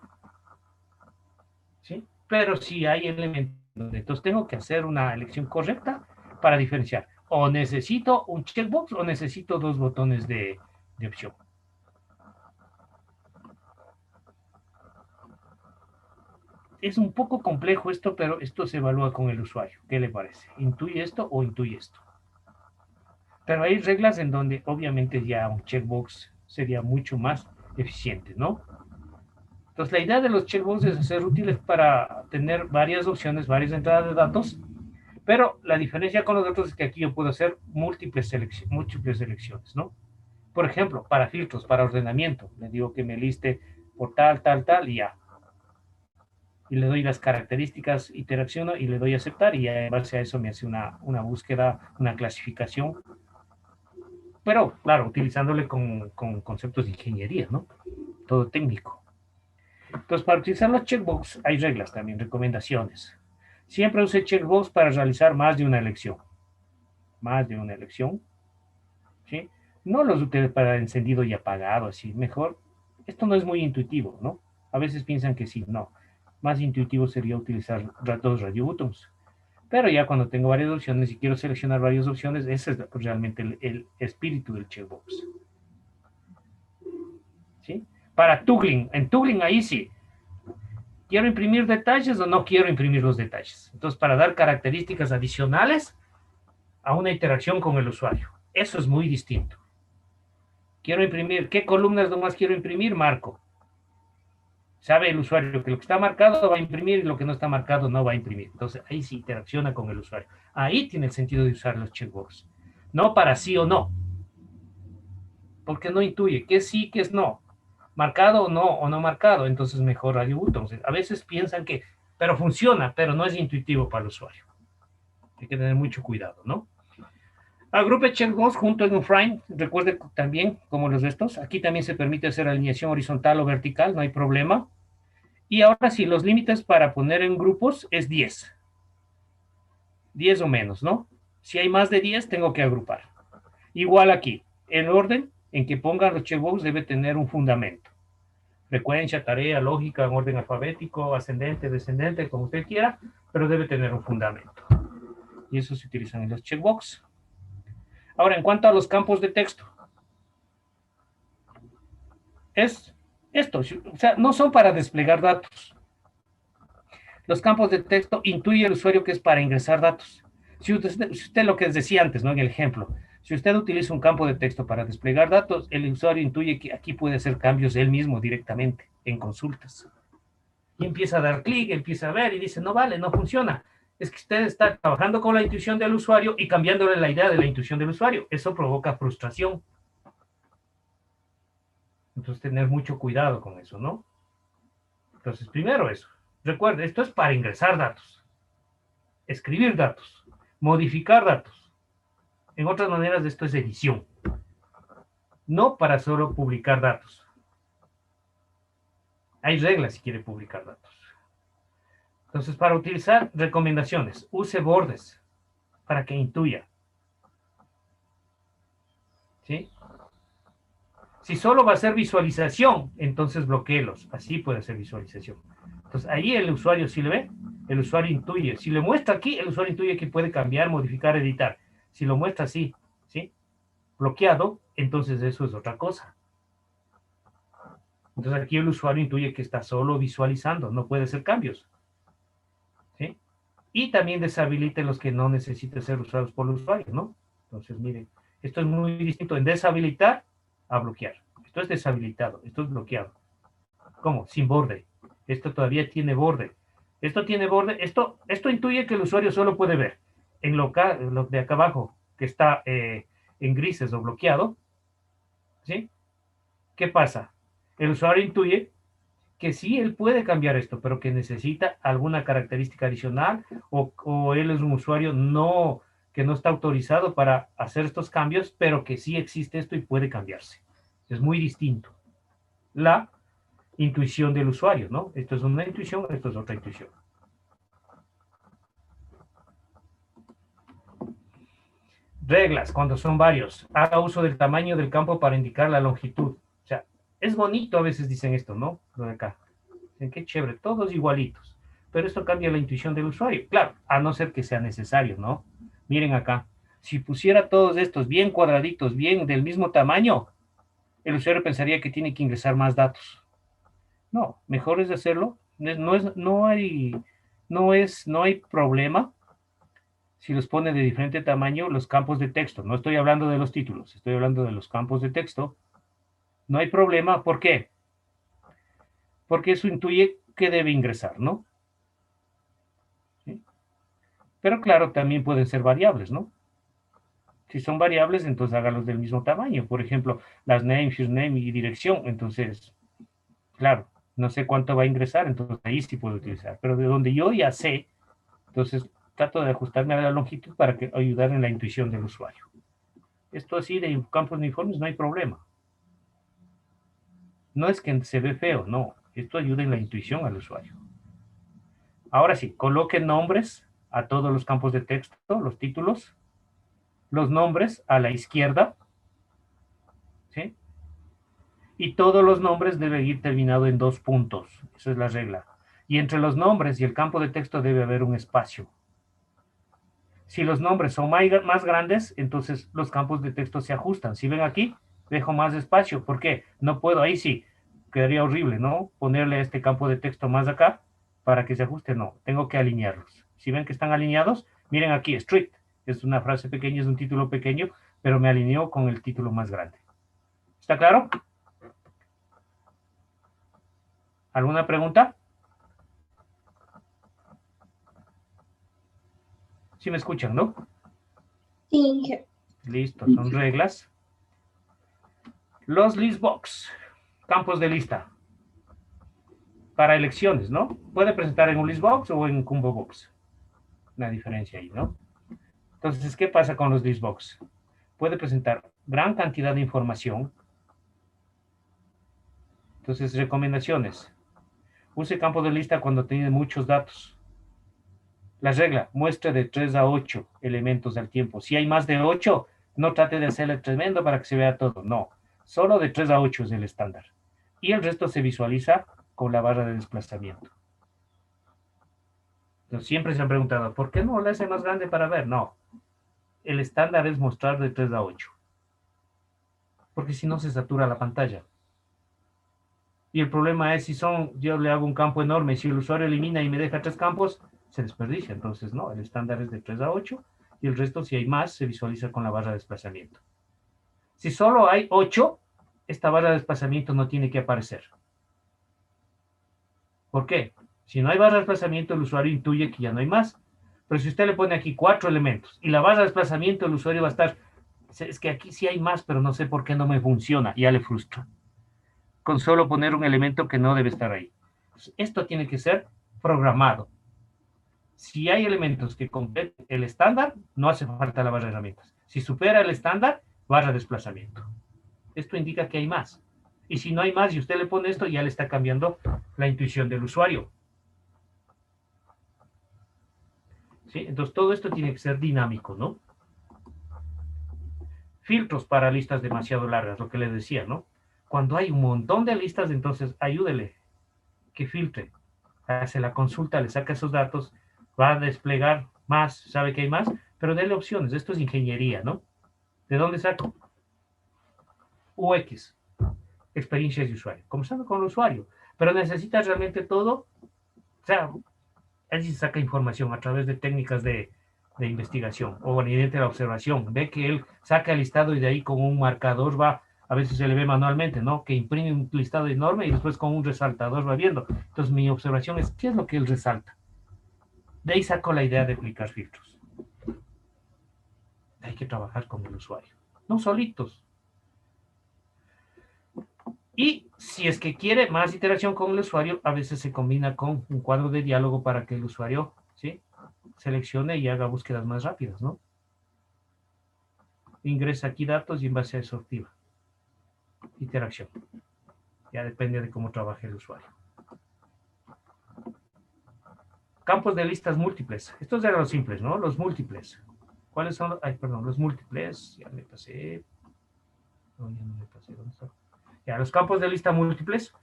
¿Sí? Pero sí hay elementos. Entonces tengo que hacer una elección correcta para diferenciar. O necesito un checkbox o necesito dos botones de opción. Es un poco complejo esto, pero esto se evalúa con el usuario. ¿Qué le parece? ¿Intuye esto o intuye esto? Pero hay reglas en donde obviamente ya un checkbox sería mucho más eficiente, ¿no? Entonces la idea de los checkboxes es ser útiles para tener varias opciones, varias entradas de datos, pero la diferencia con los otros es que aquí yo puedo hacer múltiples selecciones, ¿no? Por ejemplo, para filtros, para ordenamiento, le digo que me liste por tal, tal, tal y ya. Y le doy las características, interacciono y le doy a aceptar y ya en base a eso me hace una búsqueda, una clasificación. Pero, claro, utilizándole con conceptos de ingeniería, ¿no? Todo técnico. Entonces, para utilizar los checkbox hay reglas también, recomendaciones. Siempre use checkbox para realizar más de una elección. Más de una elección. ¿Sí? No los utilice para encendido y apagado, así. Mejor, esto no es muy intuitivo, ¿no? A veces piensan que sí, no. Más intuitivo sería utilizar dos radio buttons. Pero ya cuando tengo varias opciones y quiero seleccionar varias opciones, ese es realmente el espíritu del checkbox. ¿Sí? Para toggling, en toggling ahí sí. ¿Quiero imprimir detalles o no quiero imprimir los detalles? Entonces, para dar características adicionales a una interacción con el usuario. Eso es muy distinto. Quiero imprimir, ¿qué columnas nomás quiero imprimir? Marco. Sabe el usuario que lo que está marcado va a imprimir y lo que no está marcado no va a imprimir. Entonces, ahí sí interacciona con el usuario. Ahí tiene el sentido de usar los checkbox. No para sí o no. Porque no intuye qué es sí, qué es no. Marcado o no marcado. Entonces, mejor radio buttons. A veces piensan que, pero funciona, pero no es intuitivo para el usuario. Hay que tener mucho cuidado, ¿no? Agrupe checkbox junto en un frame. Recuerde también, como los restos, aquí también se permite hacer alineación horizontal o vertical, no hay problema. Y ahora sí, los límites para poner en grupos es 10. 10 o menos, ¿no? Si hay más de 10, tengo que agrupar. Igual aquí, el orden en que pongan los checkbox debe tener un fundamento. Frecuencia, tarea, lógica, en orden alfabético, ascendente, descendente, como usted quiera, pero debe tener un fundamento. Y eso se utilizan en los checkbox. Ahora, en cuanto a los campos de texto, es esto, o sea, no son para desplegar datos. Los campos de texto intuye el usuario que es para ingresar datos. Si usted lo que decía antes, ¿no? En el ejemplo, si usted utiliza un campo de texto para desplegar datos, el usuario intuye que aquí puede hacer cambios él mismo directamente en consultas. Y empieza a dar clic, empieza a ver y dice, no vale, no funciona. Es que usted está trabajando con la intuición del usuario y cambiándole la idea de la intuición del usuario. Eso provoca frustración. Entonces, tener mucho cuidado con eso, ¿no? Entonces, primero eso. Recuerde, esto es para ingresar datos. escribir datos, modificar datos. En otras maneras, esto es edición. No para solo publicar datos. Hay reglas si quiere publicar datos. Entonces, para utilizar recomendaciones, use bordes para que intuya. ¿Sí? Si solo va a ser visualización, entonces bloquéelos. Así puede ser visualización. Entonces, ahí el usuario, si le ve, el usuario intuye. Si le muestra aquí, el usuario intuye que puede cambiar, modificar, editar. Si lo muestra así, ¿sí? Bloqueado, entonces eso es otra cosa. Entonces aquí el usuario intuye que está solo visualizando, no puede hacer cambios. ¿Sí? Y también deshabilite los que no necesiten ser usados por el usuario, ¿no? Entonces, miren, esto es muy distinto en deshabilitar a bloquear. Esto es deshabilitado, esto es bloqueado. ¿Cómo? Sin borde. Esto todavía tiene borde. Esto tiene borde. Esto intuye que el usuario solo puede ver. En lo de acá abajo, que está en grises o bloqueado, ¿sí? ¿Qué pasa? El usuario intuye que sí, él puede cambiar esto, pero que necesita alguna característica adicional o él es un usuario que no está autorizado para hacer estos cambios, pero que sí existe esto y puede cambiarse. Es muy distinto. La intuición del usuario, ¿no? Esto es una intuición, esto es otra intuición. Reglas, cuando son varios. Haga uso del tamaño del campo para indicar la longitud. O sea, es bonito a veces dicen esto, ¿no? Lo de acá. Dicen, qué chévere, todos igualitos. Pero esto cambia la intuición del usuario. Claro, a no ser que sea necesario, ¿no? Miren acá. Si pusiera todos estos bien cuadraditos, bien del mismo tamaño, el usuario pensaría que tiene que ingresar más datos. No, mejor es hacerlo. No hay problema si los pone de diferente tamaño los campos de texto. No estoy hablando de los títulos, estoy hablando de los campos de texto. No hay problema. ¿Por qué? Porque eso intuye que debe ingresar, ¿no? ¿Sí? Pero claro, también pueden ser variables, ¿no? Si son variables, entonces hágalos del mismo tamaño. Por ejemplo, las name, username y dirección. Entonces, claro, no sé cuánto va a ingresar, entonces ahí sí puedo utilizar. Pero de donde yo ya sé, entonces trato de ajustarme a la longitud para ayudar en la intuición del usuario. Esto así de campos uniformes no hay problema. No es que se ve feo, no. Esto ayuda en la intuición al usuario. Ahora sí, coloque nombres a todos los campos de texto, los títulos, los nombres a la izquierda, ¿sí? Y todos los nombres deben ir terminados en 2 puntos. Esa es la regla. Y entre los nombres y el campo de texto debe haber un espacio. Si los nombres son más grandes, entonces los campos de texto se ajustan. Si ven aquí, dejo más espacio. ¿Por qué? No puedo, ahí sí, quedaría horrible, ¿no? Ponerle este campo de texto más acá para que se ajuste. No, tengo que alinearlos. Si ven que están alineados, miren aquí, strict. Es una frase pequeña, es un título pequeño, pero me alineó con el título más grande. ¿Está claro? ¿Alguna pregunta? ¿Sí me escuchan, no? Sí. Listo, son reglas. Los listbox, campos de lista. Para elecciones, ¿no? Puede presentar en un listbox o en combo box. Una diferencia ahí, ¿no? Entonces, ¿qué pasa con los listbox? Puede presentar gran cantidad de información. Entonces, recomendaciones. Use campo de lista cuando tiene muchos datos. La regla, muestre de 3 a 8 elementos al tiempo. Si hay más de 8, no trate de hacerle tremendo para que se vea todo. No, solo de 3 a 8 es el estándar. Y el resto se visualiza con la barra de desplazamiento. Entonces, siempre se han preguntado, ¿por qué no lo hace más grande para ver? No, el estándar es mostrar de 3 a 8. Porque si no se satura la pantalla. Y el problema es si yo le hago un campo enorme, si el usuario elimina y me deja 3 campos, se desperdicia. Entonces, no, el estándar es de 3 a 8 y el resto, si hay más, se visualiza con la barra de desplazamiento. Si solo hay 8, esta barra de desplazamiento no tiene que aparecer. ¿Por qué? Si no hay barra de desplazamiento, el usuario intuye que ya no hay más. Pero si usted le pone aquí 4 elementos y la barra de desplazamiento, el usuario va a estar, es que aquí sí hay más, pero no sé por qué no me funciona, ya le frustra. Con solo poner un elemento que no debe estar ahí. Esto tiene que ser programado. Si hay elementos que completen el estándar, no hace falta la barra de herramientas. Si supera el estándar, barra de desplazamiento. Esto indica que hay más. Y si no hay más y usted le pone esto, ya le está cambiando la intuición del usuario. ¿Sí? Entonces, todo esto tiene que ser dinámico, ¿no? Filtros para listas demasiado largas, lo que les decía, ¿no? Cuando hay un montón de listas, entonces ayúdele que filtre. Hace la consulta, le saca esos datos, va a desplegar más, sabe que hay más, pero déle opciones. Esto es ingeniería, ¿no? ¿De dónde saco? UX, experiencias de usuario, comenzando con el usuario, pero necesitas realmente todo, o sea, él se saca información a través de técnicas de investigación o mediante la observación, ve que él saca el listado y de ahí con un marcador va, a veces se le ve manualmente, ¿no? Que imprime un listado enorme y después con un resaltador va viendo. Entonces mi observación es, ¿qué es lo que él resalta? De ahí saco la idea de aplicar filtros. Hay que trabajar con el usuario, no solitos. Y si es que quiere más interacción con el usuario, a veces se combina con un cuadro de diálogo para que el usuario, ¿sí?, seleccione y haga búsquedas más rápidas, ¿no? Ingresa aquí datos y en base a eso activa. Interacción. Ya depende de cómo trabaje el usuario. Campos de listas múltiples. Estos eran los simples, ¿no? Los múltiples. ¿Cuáles son? Ay, perdón, los múltiples. Ya me pasé. No, ya no me pasé. ¿Dónde está? Ya, los campos de lista múltiples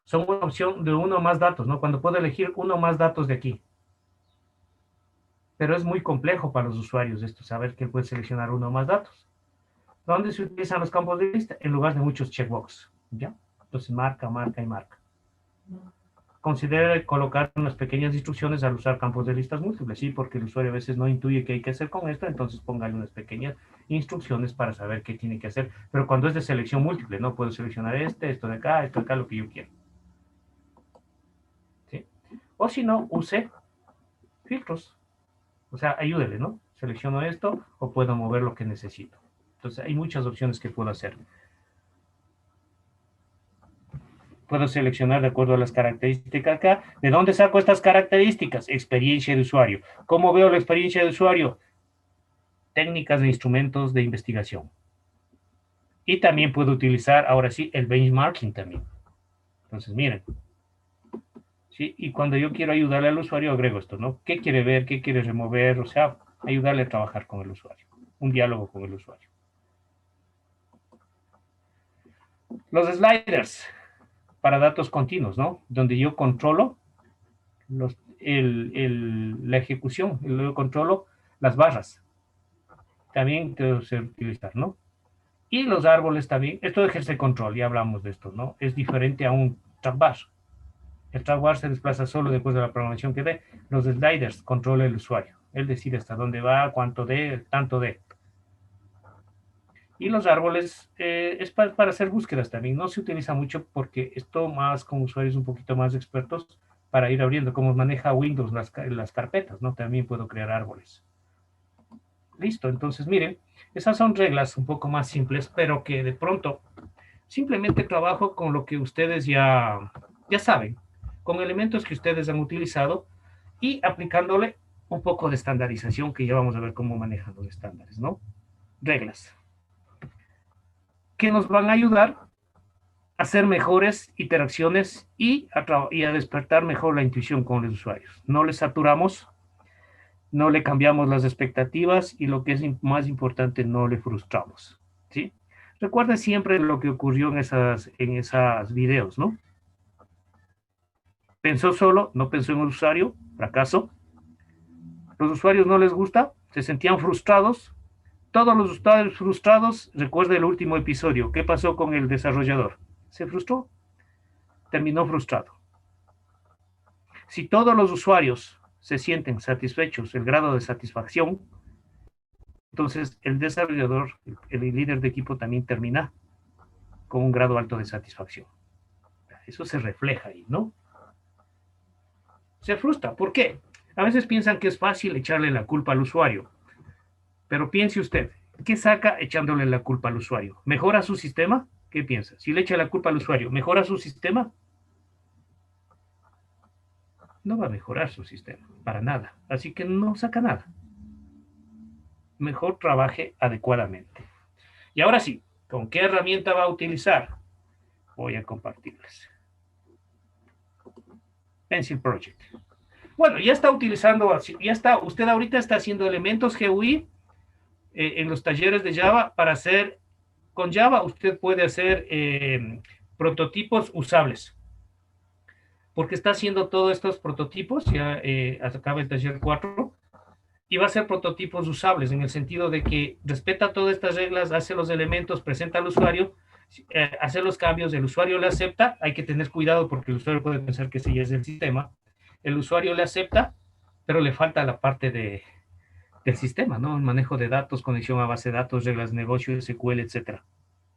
son una opción de uno o más datos, ¿no? Cuando puedo elegir uno o más datos de aquí. Pero es muy complejo para los usuarios esto, saber que puede seleccionar uno o más datos. ¿Dónde se utilizan los campos de lista? En lugar de muchos checkbox, ¿ya? Entonces marca, marca y marca. Considere colocar unas pequeñas instrucciones al usar campos de listas múltiples, ¿sí? Porque el usuario a veces no intuye qué hay que hacer con esto, entonces póngale unas pequeñas instrucciones para saber qué tiene que hacer. Pero cuando es de selección múltiple, no puedo seleccionar esto de acá, lo que yo quiero. ¿Sí? O si no, use filtros. O sea, ayúdele, ¿no? Selecciono esto o puedo mover lo que necesito. Entonces, hay muchas opciones que puedo hacer. Puedo seleccionar de acuerdo a las características acá. ¿De dónde saco estas características? Experiencia de usuario. ¿Cómo veo la experiencia de usuario? Técnicas de instrumentos de investigación. Y también puedo utilizar, ahora sí, el benchmarking también. Entonces, miren. ¿Sí? Y cuando yo quiero ayudarle al usuario, agrego esto, ¿no? ¿Qué quiere ver? ¿Qué quiere remover? O sea, ayudarle a trabajar con el usuario. Un diálogo con el usuario. Los sliders para datos continuos, ¿no? Donde yo controlo la ejecución, yo controlo las barras. También debo utilizar, ¿no? Y los árboles también. Esto ejerce control, ya hablamos de esto, ¿no? Es diferente a un trackbar. El trackbar se desplaza solo después de la programación que dé. Los sliders controla el usuario. Él decide hasta dónde va, cuánto de, tanto de. Y los árboles es para hacer búsquedas también. No se utiliza mucho porque esto más con usuarios un poquito más expertos para ir abriendo cómo maneja Windows las carpetas, ¿no? También puedo crear árboles. Listo, entonces miren, esas son reglas un poco más simples, pero que de pronto simplemente trabajo con lo que ustedes ya saben, con elementos que ustedes han utilizado y aplicándole un poco de estandarización, que ya vamos a ver cómo manejan los estándares, ¿no? Reglas que nos van a ayudar a hacer mejores interacciones y a despertar mejor la intuición con los usuarios. No les saturamos, no le cambiamos las expectativas y lo que es más importante, no le frustramos, ¿sí? Recuerden siempre lo que ocurrió en esas videos, ¿no? Pensó solo, no pensó en el usuario, fracaso. Los usuarios no les gusta, se sentían frustrados. Todos los usuarios frustrados, recuerda el último episodio, ¿qué pasó con el desarrollador? Se frustró, terminó frustrado. Si todos los usuarios se sienten satisfechos, el grado de satisfacción, entonces el desarrollador, el líder de equipo también termina con un grado alto de satisfacción. Eso se refleja ahí, ¿no? Se frustra. ¿Por qué? A veces piensan que es fácil echarle la culpa al usuario. Pero piense usted, ¿qué saca echándole la culpa al usuario? ¿Mejora su sistema? ¿Qué piensa? Si le echa la culpa al usuario, ¿mejora su sistema? no va a mejorar su sistema, para nada. Así que no saca nada. Mejor trabaje adecuadamente. Y ahora sí, ¿con qué herramienta va a utilizar? Voy a compartirles. Pencil Project. Bueno, ya está utilizando, ya está, usted ahorita está haciendo elementos GUI en los talleres de Java para hacer, con Java usted puede hacer prototipos usables. Porque está haciendo todos estos prototipos, ya acaba el taller 4, y va a ser prototipos usables en el sentido de que respeta todas estas reglas, hace los elementos, presenta al usuario, hace los cambios, el usuario le acepta, hay que tener cuidado porque el usuario puede pensar que ese ya es el sistema, el usuario le acepta, pero le falta la parte del sistema, ¿no? El manejo de datos, conexión a base de datos, reglas de negocio, SQL, etcétera.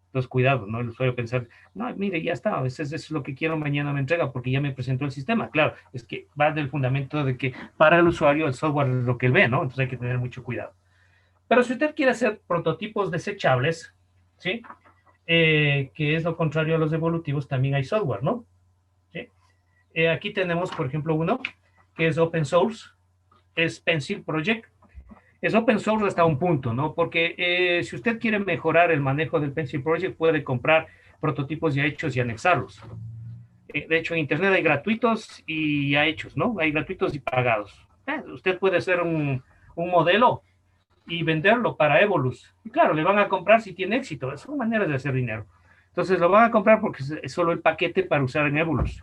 Entonces, cuidado, ¿no? El usuario pensar, no, mire, ya está, eso es lo que quiero, mañana me entrega porque ya me presentó el sistema. Claro, es que va del fundamento de que para el usuario el software es lo que él ve, ¿no? Entonces hay que tener mucho cuidado. Pero si usted quiere hacer prototipos desechables, ¿sí? Que es lo contrario a los evolutivos, también hay software, ¿no? ¿Sí? Aquí tenemos, por ejemplo, uno que es open source, es Pencil Project. Es open source hasta un punto, ¿no? Porque si usted quiere mejorar el manejo del Pencil Project, puede comprar prototipos ya hechos y anexarlos. De hecho, en Internet hay gratuitos y ya hechos, ¿no? Hay gratuitos y pagados. Usted puede hacer un modelo y venderlo para Evolus. Y claro, le van a comprar si tiene éxito. Son maneras de hacer dinero. Entonces lo van a comprar porque es solo el paquete para usar en Evolus.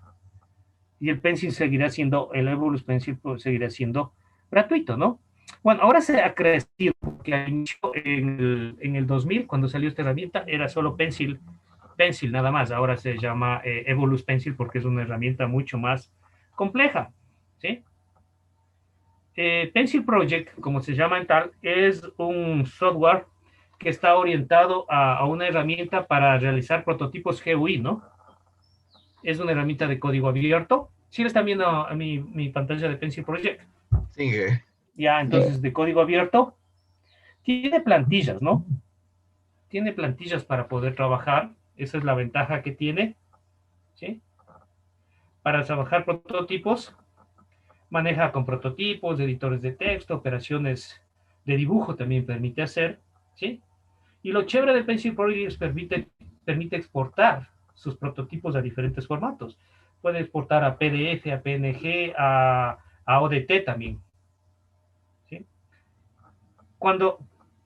Y el Pencil seguirá siendo, el Evolus Pencil seguirá siendo gratuito, ¿no? Bueno, ahora se ha crecido, porque en el 2000, cuando salió esta herramienta, era solo Pencil nada más. Ahora se llama Evolus Pencil porque es una herramienta mucho más compleja, ¿sí? Pencil Project, como se llama en tal, es un software que está orientado a una herramienta para realizar prototipos GUI, ¿no? Es una herramienta de código abierto. ¿Sí le están viendo a mi pantalla de Pencil Project? Sigue. Ya, entonces, de código abierto, tiene plantillas, ¿no? Tiene plantillas para poder trabajar. Esa es la ventaja que tiene, ¿sí? Para trabajar prototipos, maneja con prototipos, editores de texto, operaciones de dibujo también permite hacer, ¿sí? Y lo chévere de Pencil Project permite exportar sus prototipos a diferentes formatos. Puede exportar a PDF, a PNG, a ODT también, ¿sí? Cuando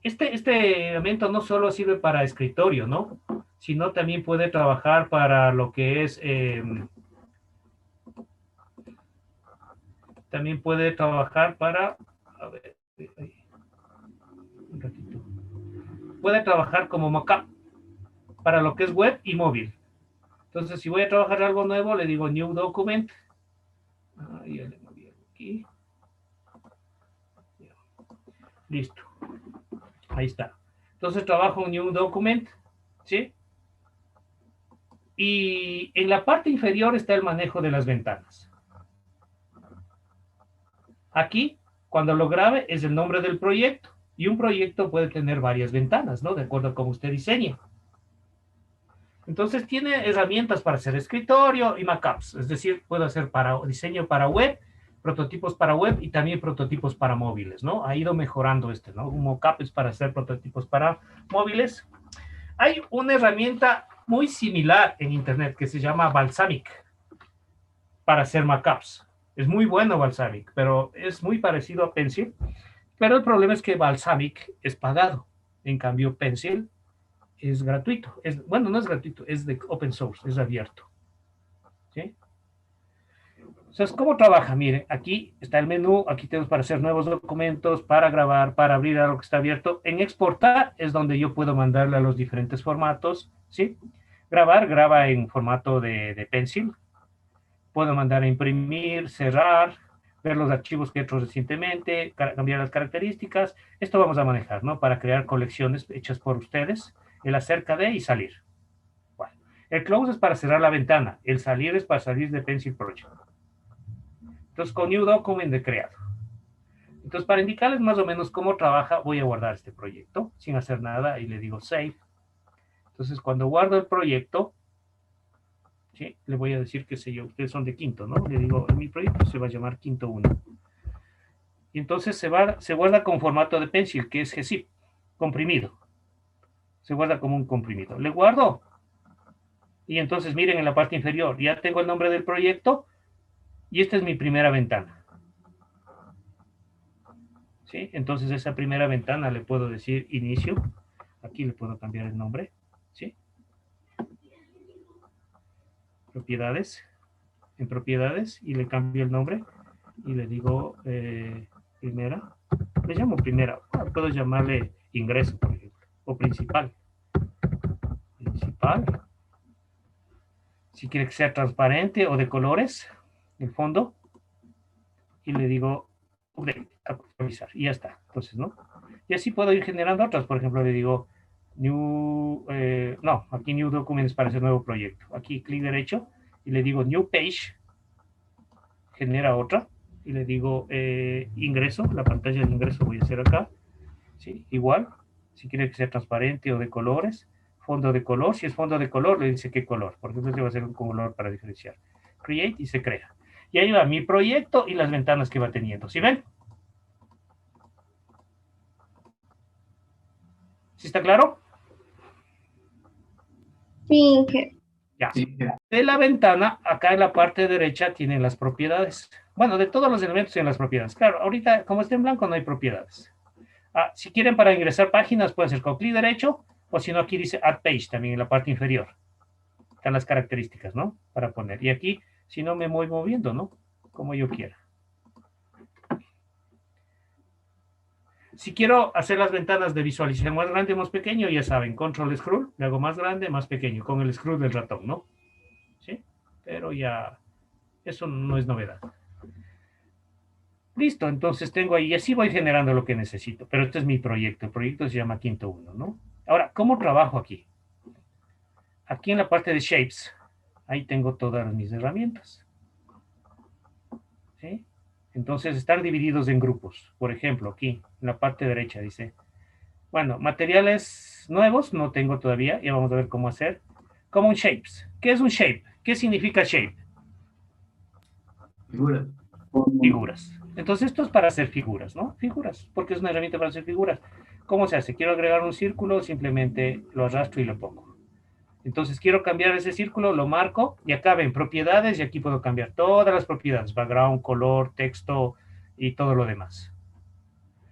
este elemento no solo sirve para escritorio, ¿no? Sino también puede trabajar para lo que es, también puede trabajar para, a ver, un ratito, puede trabajar como mockup para lo que es web y móvil. Entonces, si voy a trabajar algo nuevo, le digo New Document. Ya le moví aquí. Listo. Ahí está. Entonces trabajo un New Document, ¿sí? Y en la parte inferior está el manejo de las ventanas. Aquí, cuando lo grabe, es el nombre del proyecto. Y un proyecto puede tener varias ventanas, ¿no? De acuerdo a cómo usted diseñe. Entonces tiene herramientas para hacer escritorio y mockups. Es decir, puedo hacer diseño para web, prototipos para web y también prototipos para móviles, ¿no? Ha ido mejorando ¿no? Un mockup es para hacer prototipos para móviles. Hay una herramienta muy similar en Internet que se llama Balsamiq para hacer mockups. Es muy bueno Balsamiq, pero es muy parecido a Pencil. Pero el problema es que Balsamiq es pagado. En cambio, Pencil es gratuito. Bueno, no es gratuito, es de open source, es abierto. ¿Sí? Entonces, ¿cómo trabaja? Mire, aquí está el menú, aquí tenemos para hacer nuevos documentos, para grabar, para abrir algo que está abierto. En exportar es donde yo puedo mandarle a los diferentes formatos, ¿sí? Graba en formato de Pencil. Puedo mandar a imprimir, cerrar, ver los archivos que he hecho recientemente, cambiar las características. Esto vamos a manejar, ¿no? Para crear colecciones hechas por ustedes, el acerca de y salir. Bueno, el close es para cerrar la ventana, el salir es para salir de Pencil Project. Entonces, con New Document de creado. Entonces, para indicarles más o menos cómo trabaja, voy a guardar este proyecto sin hacer nada y le digo Save. Entonces, cuando guardo el proyecto, ¿sí? Le voy a decir, qué sé yo, ustedes son de quinto, ¿no? Le digo, mi proyecto se va a llamar quinto 1. Y entonces se guarda con formato de pencil, que es gzip, comprimido. Se guarda como un comprimido. Le guardo. Y entonces miren en la parte inferior, ya tengo el nombre del proyecto y esta es mi primera ventana. ¿Sí? Entonces esa primera ventana le puedo decir inicio. Aquí le puedo cambiar el nombre. ¿Sí? Propiedades. En propiedades y le cambio el nombre y le digo primera. Le llamo primera. Puedo llamarle ingreso, por ejemplo. O principal. Principal. Si quiere que sea transparente o de colores, el fondo. Y le digo actualizar. Y ya está. Entonces, ¿no? Y así puedo ir generando otras. Por ejemplo, le digo new, no, aquí new documents para ese nuevo proyecto. Aquí clic derecho y le digo new page, genera otra. Y le digo ingreso, la pantalla de ingreso voy a hacer acá. ¿Sí? Igual, si quiere que sea transparente o de colores. Fondo de color, si es fondo de color, le dice qué color, porque entonces va a ser un color para diferenciar. Create y se crea. Y ahí va mi proyecto y las ventanas que va teniendo. ¿Sí ven? ¿Sí está claro? Sí, Ya. De la ventana, acá en la parte derecha tienen las propiedades. Bueno, de todos los elementos tienen las propiedades. Claro, ahorita como está en blanco no hay propiedades. Si quieren para ingresar páginas pueden ser con clic derecho o si no aquí dice Add Page también en la parte inferior. Están las características, ¿no? Para poner. Y aquí, si no me voy moviendo, ¿no? Como yo quiera. Si quiero hacer las ventanas de visualización más grande o más pequeño, ya saben, control scroll, le hago más grande, más pequeño, con el scroll del ratón, ¿no? ¿Sí? Pero ya, eso no es novedad. Listo, entonces tengo ahí, y así voy generando lo que necesito, pero este es mi proyecto, el proyecto se llama Quinto 1, ¿no? Ahora, ¿cómo trabajo aquí? Aquí en la parte de Shapes, ahí tengo todas mis herramientas, ¿sí? Entonces están divididos en grupos, por ejemplo, aquí, en la parte derecha dice, bueno, materiales nuevos no tengo todavía, ya vamos a ver cómo hacer, como un Shapes. ¿Qué es un Shape? ¿Qué significa Shape? Figuras. Figuras. Entonces esto es para hacer figuras, ¿no? Figuras, porque es una herramienta para hacer figuras. ¿Cómo se hace? Quiero agregar un círculo, simplemente lo arrastro y lo pongo. Entonces quiero cambiar ese círculo, lo marco y acá ven propiedades y aquí puedo cambiar todas las propiedades, background, color, texto y todo lo demás.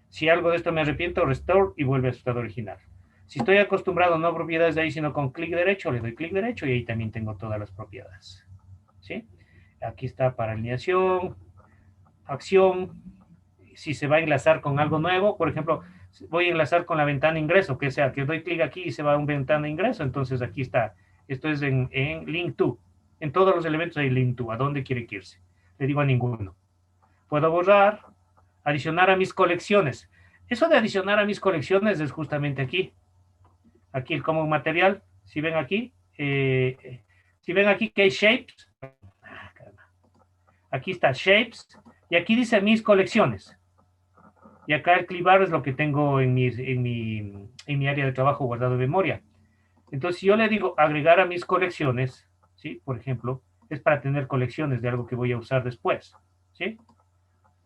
Si algo de esto me arrepiento, restore y vuelve a su estado original. Si estoy acostumbrado no a propiedades de ahí, sino con clic derecho, le doy clic derecho y ahí también tengo todas las propiedades. ¿Sí? Aquí está para alineación, acción, si se va a enlazar con algo nuevo, por ejemplo, voy a enlazar con la ventana ingreso, que sea que doy clic aquí y se va a una ventana ingreso, entonces aquí está, esto es en link to, en todos los elementos hay link to, ¿a dónde quiere que irse? Le digo a ninguno. Puedo borrar, adicionar a mis colecciones. Eso de adicionar a mis colecciones es justamente aquí, aquí el common material, si ven aquí, que hay shapes, aquí está shapes, y aquí dice mis colecciones. Y acá el clipbar es lo que tengo en mi área de trabajo guardado en memoria. Entonces, si yo le digo agregar a mis colecciones, ¿sí? Por ejemplo, es para tener colecciones de algo que voy a usar después, ¿sí?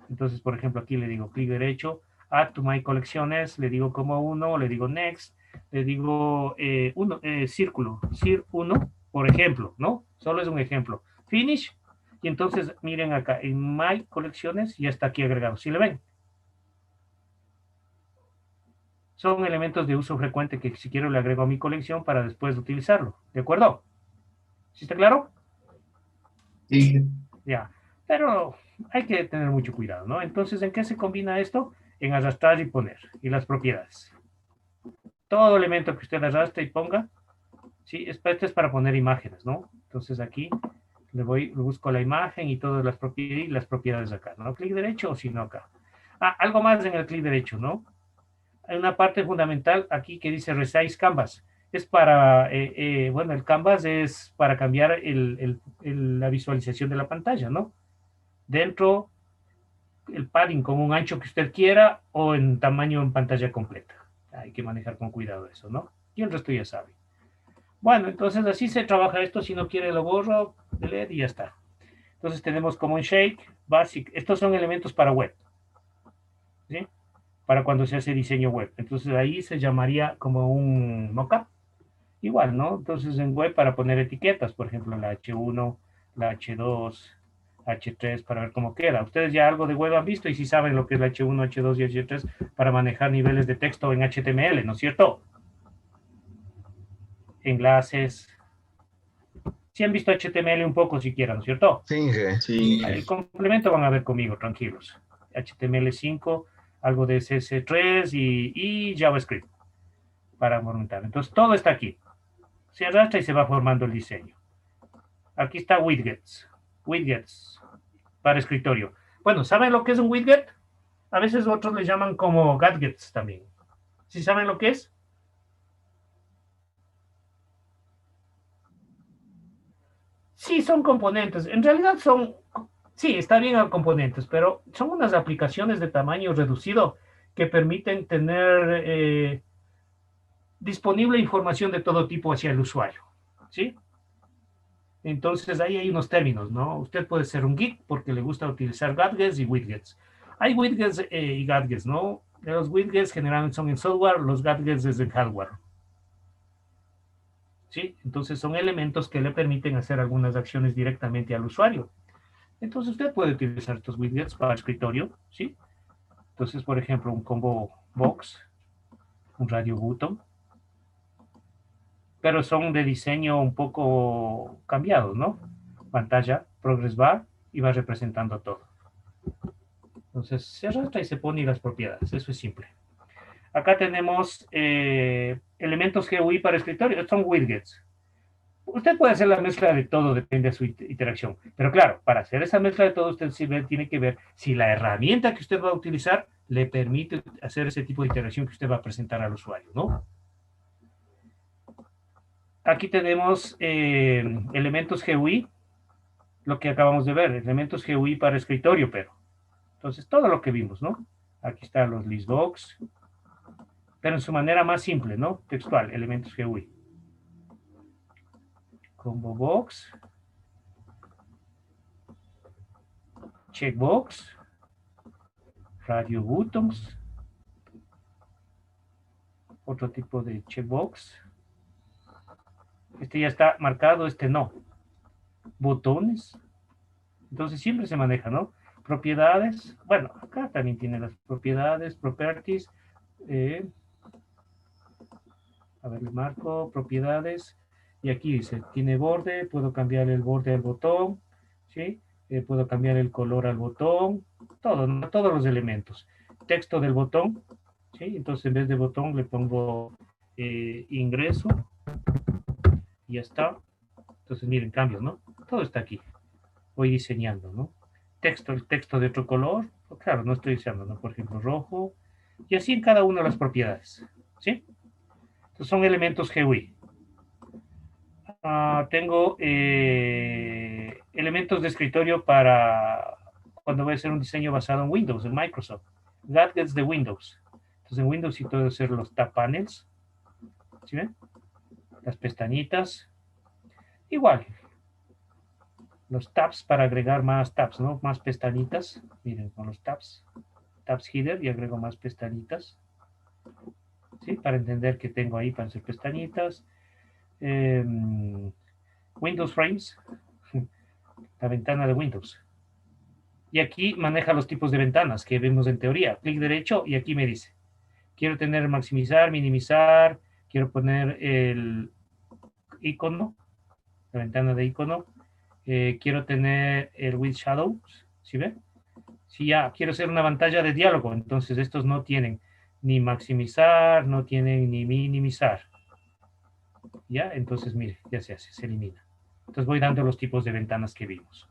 Entonces, por ejemplo, aquí le digo clic derecho, add to my colecciones, le digo como uno, le digo next, le digo círculo, cir 1, por ejemplo, ¿no? Solo es un ejemplo. Finish, y entonces miren acá, en my colecciones ya está aquí agregado, ¿sí le ven? Son elementos de uso frecuente que si quiero le agrego a mi colección para después utilizarlo. ¿De acuerdo? ¿Sí está claro? Sí. Ya. Pero hay que tener mucho cuidado, ¿no? Entonces, ¿en qué se combina esto? En arrastrar y poner. Y las propiedades. Todo elemento que usted arrastre y ponga, ¿sí? Esto es para poner imágenes, ¿no? Entonces aquí le busco la imagen y todas las propiedades acá, ¿no? Clic derecho o si no acá. Algo más en el clic derecho, ¿no? Hay una parte fundamental aquí que dice Resize Canvas. Es para, bueno, el Canvas es para cambiar la visualización de la pantalla, ¿no? Dentro, el padding con un ancho que usted quiera o en tamaño en pantalla completa. Hay que manejar con cuidado eso, ¿no? Y el resto ya sabe. Bueno, entonces así se trabaja esto. Si no quiere lo borro, delete y ya está. Entonces tenemos Common Shake, Basic. Estos son elementos para web, ¿sí? Para cuando se hace diseño web. Entonces ahí se llamaría como un mockup. Igual, ¿no? Entonces en web para poner etiquetas, por ejemplo, la H1, la H2, H3, para ver cómo queda. Ustedes ya algo de web han visto y si saben lo que es la H1, H2 y H3 para manejar niveles de texto en HTML, ¿no es cierto? Enlaces. Si han visto HTML un poco siquiera, ¿no es cierto? Sí, Inge. Sí, El complemento van a ver conmigo, tranquilos. HTML5, algo de CSS3 y JavaScript para montar. Entonces todo está aquí. Se arrastra y se va formando el diseño. Aquí está widgets. Widgets para escritorio. Bueno, ¿saben lo que es un widget? A veces otros le llaman como gadgets también. ¿Sí saben lo que es? Sí, son componentes. En realidad son, sí, está bien a componentes, pero son unas aplicaciones de tamaño reducido que permiten tener disponible información de todo tipo hacia el usuario. ¿Sí? Entonces ahí hay unos términos, ¿no? Usted puede ser un geek porque le gusta utilizar gadgets y widgets. Hay widgets y gadgets, ¿no? Los widgets generalmente son en software, los gadgets es en hardware. ¿Sí? Entonces son elementos que le permiten hacer algunas acciones directamente al usuario. Entonces usted puede utilizar estos widgets para el escritorio, ¿sí? Entonces, por ejemplo, un combo box, un radio button, pero son de diseño un poco cambiados, ¿no? Pantalla, progress bar y va representando todo. Entonces se arrastra y se pone las propiedades, eso es simple. Acá tenemos elementos GUI para escritorio, son widgets. Usted puede hacer la mezcla de todo, depende de su interacción. Pero claro, para hacer esa mezcla de todo, usted tiene que ver si la herramienta que usted va a utilizar le permite hacer ese tipo de interacción que usted va a presentar al usuario, ¿no? Aquí tenemos elementos GUI, lo que acabamos de ver, elementos GUI para escritorio, pero. Entonces, todo lo que vimos, ¿no? Aquí están los listbox, pero en su manera más simple, ¿no? Textual, elementos GUI. Combo box, checkbox, radio buttons, otro tipo de checkbox. Este ya está marcado, este no. Botones. Entonces siempre se maneja, ¿no? Propiedades. Bueno, acá también tiene las propiedades, properties. A ver, le marco, propiedades. Y aquí dice, tiene borde, puedo cambiar el borde al botón, ¿sí? Puedo cambiar el color al botón, todo, ¿no? Todos los elementos. Texto del botón, ¿sí? Entonces en vez de botón le pongo ingreso, y ya está. Entonces miren, cambios, ¿no? Todo está aquí. Voy diseñando, ¿no? Texto, el texto de otro color, claro, no estoy usando, ¿no? Por ejemplo, rojo, y así en cada una de las propiedades, ¿sí? Entonces son elementos GUI. Tengo elementos de escritorio para cuando voy a hacer un diseño basado en Windows, en Microsoft. Gadgets de Windows. Entonces en Windows sí puedo hacer los tab panels. ¿Sí ven? Las pestañitas. Igual. Los tabs para agregar más tabs, ¿no? Más pestañitas. Miren, con los tabs. Tabs header y agrego más pestañitas. ¿Sí? Para entender que tengo ahí para hacer pestañitas. Windows Frames. La ventana de Windows. Y aquí maneja los tipos de ventanas que vemos en teoría. Clic derecho y aquí me dice, quiero tener maximizar, minimizar, quiero poner el icono, la ventana de icono, quiero tener el with shadows, ¿sí ven? Si ya quiero hacer una pantalla de diálogo, entonces estos no tienen ni maximizar, no tienen ni minimizar. ¿Ya? Entonces, mire, ya se hace, se elimina. Entonces voy dando los tipos de ventanas que vimos.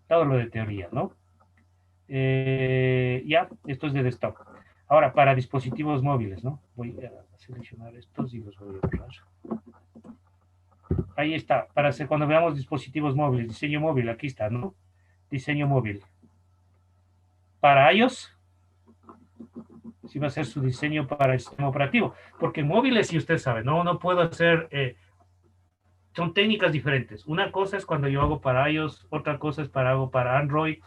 Todo lo de teoría, ¿no? Ya, esto es de desktop. Ahora, para dispositivos móviles, ¿no? Voy a seleccionar estos y los voy a borrar. Ahí está, para hacer, cuando veamos dispositivos móviles, diseño móvil, aquí está, ¿no? Diseño móvil. Para iOS, sí va a ser su diseño para el sistema operativo, porque en móviles, si usted sabe, no puedo hacer son técnicas diferentes. Una cosa es cuando yo hago para iOS, otra cosa es hago para Android,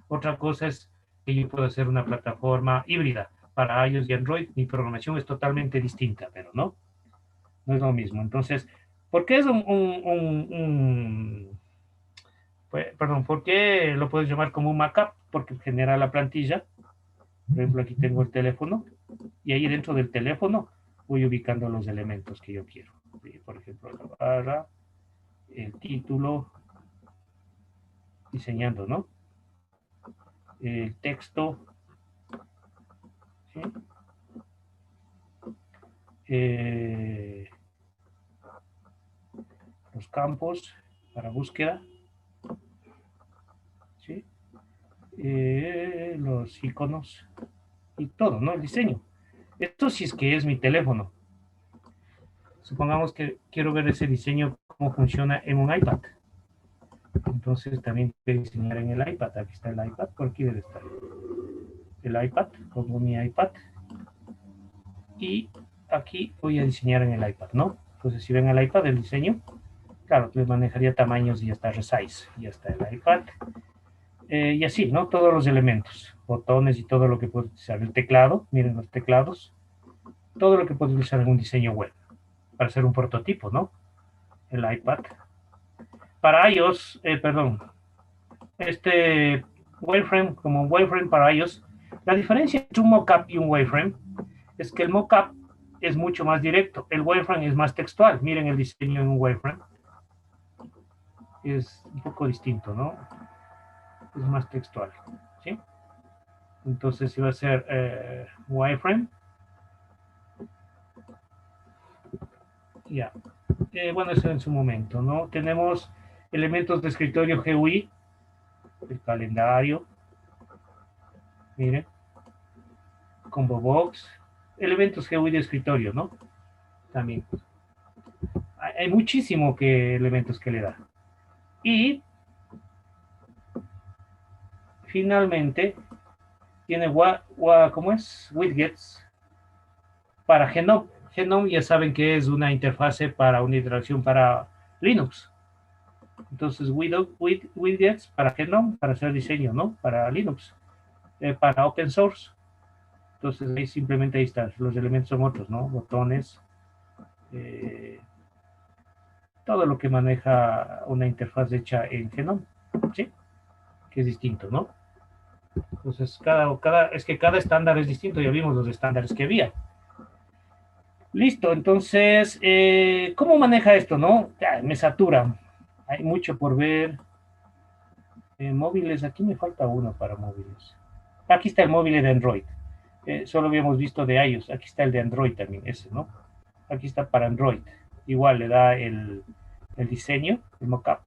otra cosa es que yo puedo hacer una plataforma híbrida para iOS y Android. Mi programación es totalmente distinta, pero no es lo mismo. Entonces, ¿por qué es perdón, ¿por qué lo puedes llamar como un markup? Porque genera la plantilla. Por ejemplo, aquí tengo el teléfono y ahí dentro del teléfono voy ubicando los elementos que yo quiero. Por ejemplo, la barra, el título, diseñando, ¿no? El texto, ¿sí? Los campos para búsqueda, ¿sí? Los iconos y todo, ¿no? El diseño. Esto sí es que es mi teléfono. Supongamos que quiero ver ese diseño, cómo funciona en un iPad. Entonces también voy a diseñar en el iPad. Aquí está el iPad, por aquí debe estar el iPad, como mi iPad. Y aquí voy a diseñar en el iPad, ¿no? Entonces si ven el iPad, el diseño, claro, les manejaría tamaños y ya está resize, ya está el iPad. Y así, ¿no? Todos los elementos, botones y todo lo que puedo utilizar. El teclado, miren los teclados, todo lo que puedo utilizar en un diseño web para hacer un prototipo, ¿no? El iPad. Para iOS, perdón, este wireframe, como un wireframe para iOS, la diferencia entre un mockup y un wireframe es que el mockup es mucho más directo, el wireframe es más textual. Miren el diseño en un wireframe, es un poco distinto, ¿no? Es más textual, ¿sí? Entonces, si va a ser wireframe, ya. Bueno, eso en su momento, ¿no? Tenemos elementos de escritorio GUI, el calendario, miren, combo box, elementos GUI de escritorio, ¿no? También. Hay muchísimo elementos que le da. Y finalmente tiene ¿cómo es? Widgets para Genome. Genome ya saben que es una interfase para una interacción para Linux. Entonces, widgets para Genome, para hacer diseño, ¿no? Para Linux, para Open Source. Entonces, ahí simplemente ahí están. Los elementos son otros, ¿no? Botones, todo lo que maneja una interfaz hecha en Genome, ¿sí? Que es distinto, ¿no? Entonces, es que cada estándar es distinto. Ya vimos los estándares que había. Listo, entonces, ¿cómo maneja esto, no? Me satura. Hay mucho por ver. Móviles, aquí me falta uno para móviles. Aquí está el móvil de Android. Solo habíamos visto de iOS. Aquí está el de Android también, ese, ¿no? Aquí está para Android. Igual le da el diseño, el mockup,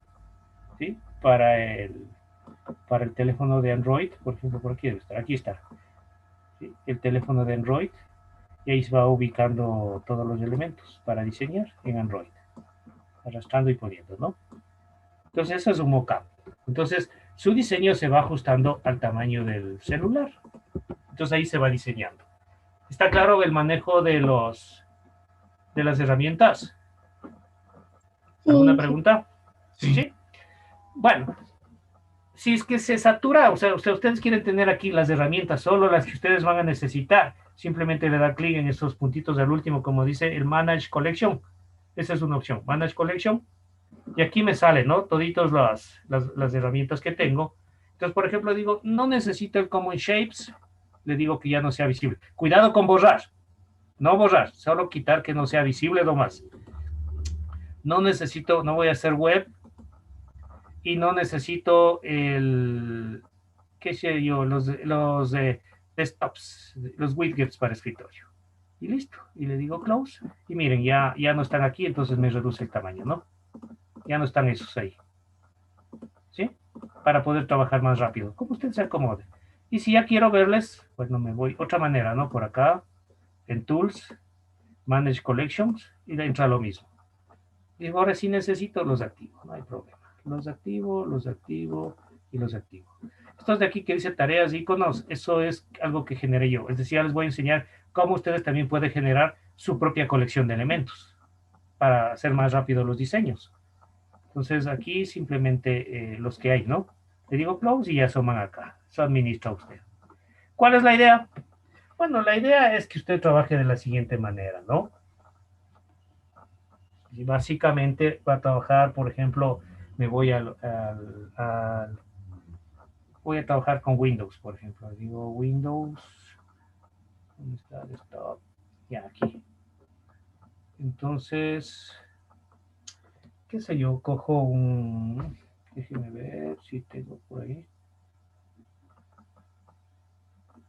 ¿sí? Para el teléfono de Android, por ejemplo, por aquí debe estar. Aquí está. ¿Sí? El teléfono de Android. Y ahí se va ubicando todos los elementos para diseñar en Android. Arrastrando y poniendo, ¿no? Entonces, eso es un mockup. Entonces, su diseño se va ajustando al tamaño del celular. Entonces, ahí se va diseñando. ¿Está claro el manejo de las herramientas? ¿Alguna pregunta? Sí. Bueno, si es que se satura, o sea, ustedes quieren tener aquí las herramientas, solo las que ustedes van a necesitar, simplemente le da clic en esos puntitos del último, como dice el Manage Collection. Esa es una opción, Manage Collection. Y aquí me salen, ¿no? Toditos las herramientas que tengo. Entonces, por ejemplo, digo, no necesito el Common Shapes. Le digo que ya no sea visible. Cuidado con borrar. No borrar, solo quitar que no sea visible nomás. No necesito, no voy a hacer web. Y no necesito qué sé yo, los desktops, los widgets para escritorio. Y listo. Y le digo close. Y miren, ya no están aquí, entonces me reduce el tamaño, ¿no? Ya no están esos ahí. ¿Sí? Para poder trabajar más rápido, como usted se acomode. Y si ya quiero verles, pues no me voy. Otra manera, ¿no? Por acá, en Tools, Manage Collections, y le entra lo mismo. Y ahora sí necesito, los activo, no hay problema. Los activo y los activo. Estos de aquí que dice tareas, iconos, eso es algo que generé yo. Es decir, ya les voy a enseñar cómo ustedes también pueden generar su propia colección de elementos para hacer más rápido los diseños. Entonces aquí simplemente los que hay, ¿no? Le digo close y ya asoman acá. Eso administra usted. ¿Cuál es la idea? Bueno, la idea es que usted trabaje de la siguiente manera, ¿no? Y básicamente va a trabajar, por ejemplo, me voy voy a trabajar con Windows, por ejemplo. Digo Windows, ¿dónde está? Desktop. Ya, aquí. Entonces, qué sé yo, cojo un... Déjeme ver si tengo por ahí.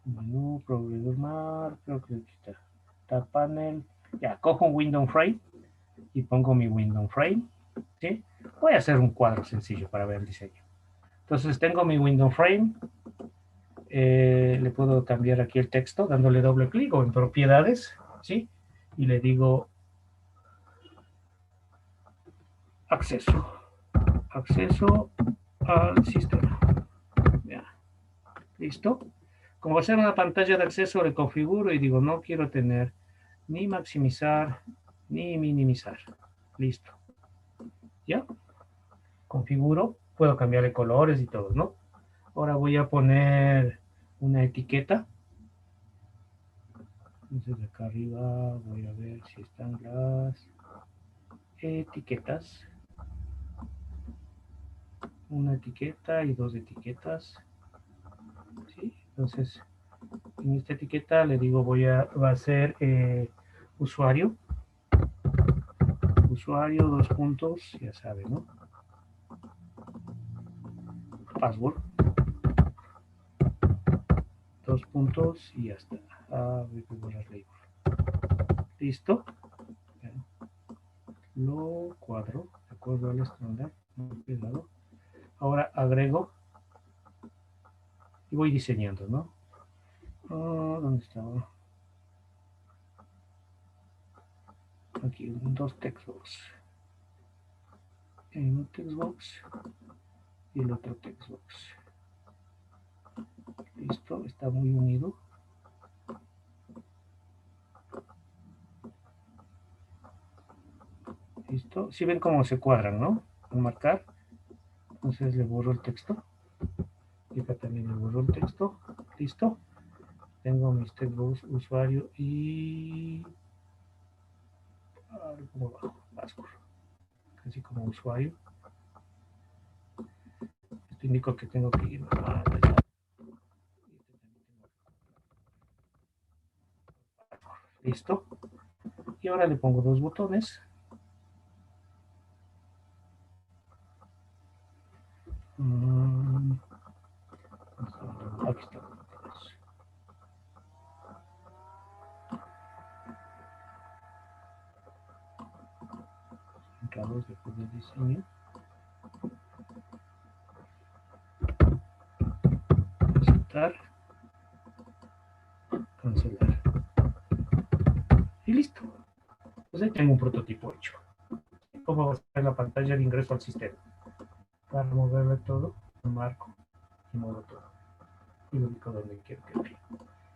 Menú, programar, creo que aquí está. Tab panel. Ya, cojo un window frame y pongo mi window frame. ¿Sí? Voy a hacer un cuadro sencillo para ver el diseño. Entonces tengo mi window frame. Le puedo cambiar aquí el texto dándole doble clic o en propiedades. ¿Sí? Y le digo acceso. Acceso al sistema. Ya. ¿Listo? Como va a ser una pantalla de acceso, le configuro y digo, no quiero tener ni maximizar ni minimizar. Listo. ¿Ya? Configuro. Puedo cambiarle colores y todo, ¿no? Ahora voy a poner una etiqueta. Entonces acá arriba voy a ver si están las etiquetas. Una etiqueta y dos etiquetas. ¿Sí? Entonces, en esta etiqueta le digo va a ser usuario. Usuario, dos puntos, ya sabe, ¿no? Password. Dos puntos y ya está. Listo. Lo cuadro de acuerdo al estándar. Pegado. Ahora agrego y voy diseñando, ¿no? ¿Dónde estaba? Aquí, dos textbox. Un textbox y el otro textbox. Listo, está muy unido. Listo. Si ven cómo se cuadran, ¿no? Al marcar. Entonces le borro el texto. Y acá también le borro el texto. Listo. Tengo mis textbox usuario y... como abajo, password. Así como usuario. Esto indica que tengo que ir más allá. Listo. Y ahora le pongo dos botones. Aquí está. Entrados después del diseño. Aceptar. Cancelar. Y listo. Pues ahí tengo un prototipo hecho. ¿Cómo va a ser la pantalla de ingreso al sistema? Para moverle todo, marco y muevo todo. Y lo ubico donde quiero que vaya.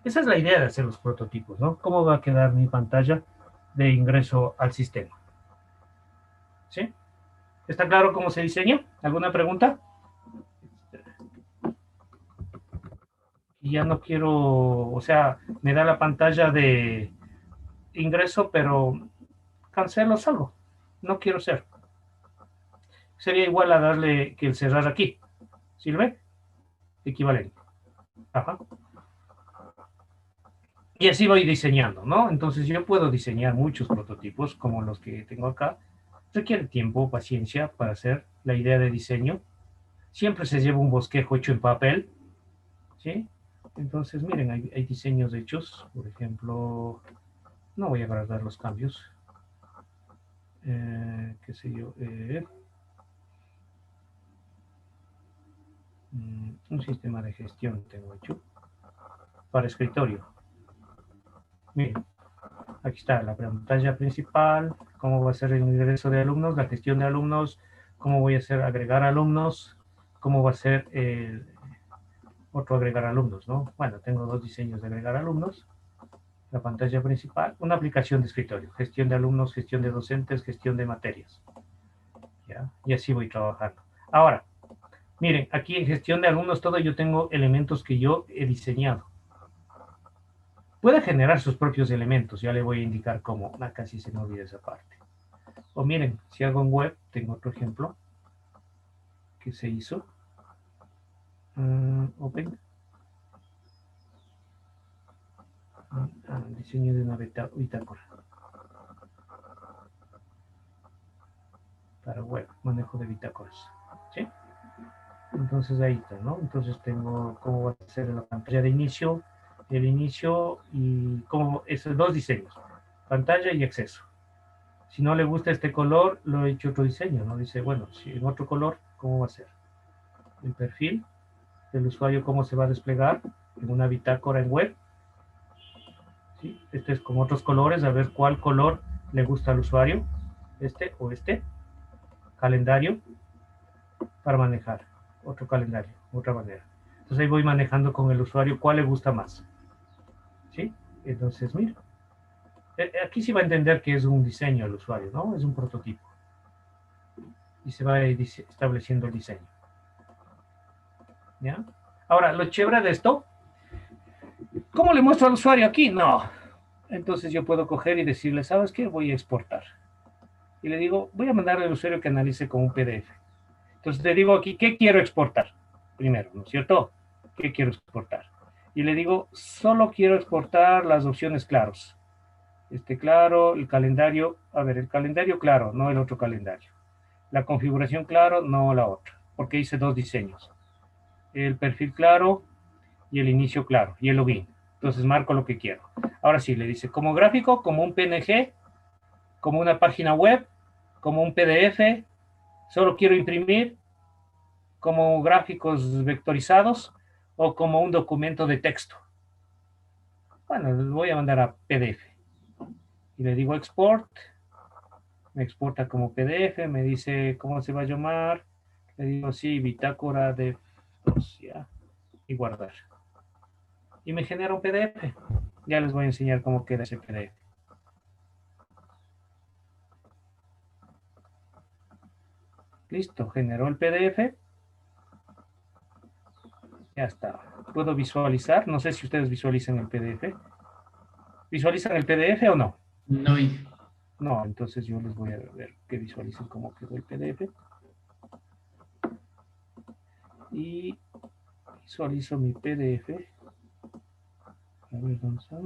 Esa es la idea de hacer los prototipos, ¿no? ¿Cómo va a quedar mi pantalla de ingreso al sistema? ¿Sí? ¿Está claro cómo se diseña? ¿Alguna pregunta? Y ya no quiero, o sea, me da la pantalla de ingreso, pero cancelo, salgo. No quiero ser. Sería igual a darle que el cerrar aquí. ¿Sí lo ve? Equivalente. Ajá. Y así voy diseñando, ¿no? Entonces yo puedo diseñar muchos prototipos como los que tengo acá. Requiere tiempo, paciencia para hacer la idea de diseño. Siempre se lleva un bosquejo hecho en papel, ¿sí? Entonces, miren, hay diseños hechos. Por ejemplo, no voy a guardar los cambios. Qué sé yo. Un sistema de gestión tengo hecho para escritorio. Miren, aquí está la pantalla principal, cómo va a ser el ingreso de alumnos, la gestión de alumnos, cómo voy a hacer agregar alumnos, cómo va a ser otro agregar alumnos, ¿no? Bueno, tengo dos diseños de agregar alumnos. La pantalla principal, una aplicación de escritorio, gestión de alumnos, gestión de docentes, gestión de materias. ¿Ya? Y así voy trabajando. Ahora, miren, aquí en gestión de alumnos todo yo tengo elementos que yo he diseñado. Puede generar sus propios elementos, ya le voy a indicar cómo. Casi se me olvida esa parte. O miren, si hago en web, tengo otro ejemplo que se hizo. Open. Diseño de una bitácora. Para web, manejo de bitácoras. ¿Sí? Entonces ahí está, ¿no? Entonces tengo cómo va a ser la pantalla de inicio, el inicio y como esos dos diseños, pantalla y acceso. Si no le gusta este color, lo he hecho otro diseño, ¿no? Dice, bueno, si en otro color, ¿cómo va a ser? El perfil del usuario, cómo se va a desplegar en una bitácora en web. ¿Sí? Este es con otros colores, a ver cuál color le gusta al usuario, este o este. Calendario para manejar, otro calendario, otra manera. Entonces ahí voy manejando con el usuario cuál le gusta más. ¿Sí? Entonces, mira, aquí sí va a entender que es un diseño el usuario, ¿no? Es un prototipo. Y se va estableciendo el diseño. ¿Ya? Ahora, lo chévere de esto, ¿cómo le muestro al usuario aquí? No. Entonces yo puedo coger y decirle, ¿sabes qué? Voy a exportar. Y le digo, voy a mandar al usuario que analice con un PDF. Entonces le digo aquí, ¿qué quiero exportar? Primero, ¿no es cierto? ¿Qué quiero exportar? Y le digo, solo quiero exportar las opciones claros. Claro, el calendario, a ver, el calendario claro, no el otro calendario. La configuración claro, no la otra, porque hice dos diseños. El perfil claro y el inicio claro, y el login. Entonces marco lo que quiero. Ahora sí, le dice, como gráfico, como un PNG, como una página web, como un PDF, solo quiero imprimir, como gráficos vectorizados o como un documento de texto. Bueno, les voy a mandar a PDF. Y le digo export, me exporta como PDF, me dice cómo se va a llamar, le digo sí, bitácora de ya, y guardar. Y me genera un PDF. Ya les voy a enseñar cómo queda ese PDF. Listo, generó el PDF. Ya está. Puedo visualizar. No sé si ustedes visualizan el PDF. ¿Visualizan el PDF o no? No. No, entonces yo les voy a ver que visualicen cómo quedó el PDF. Y visualizo mi PDF. A ver, ¿dónde está?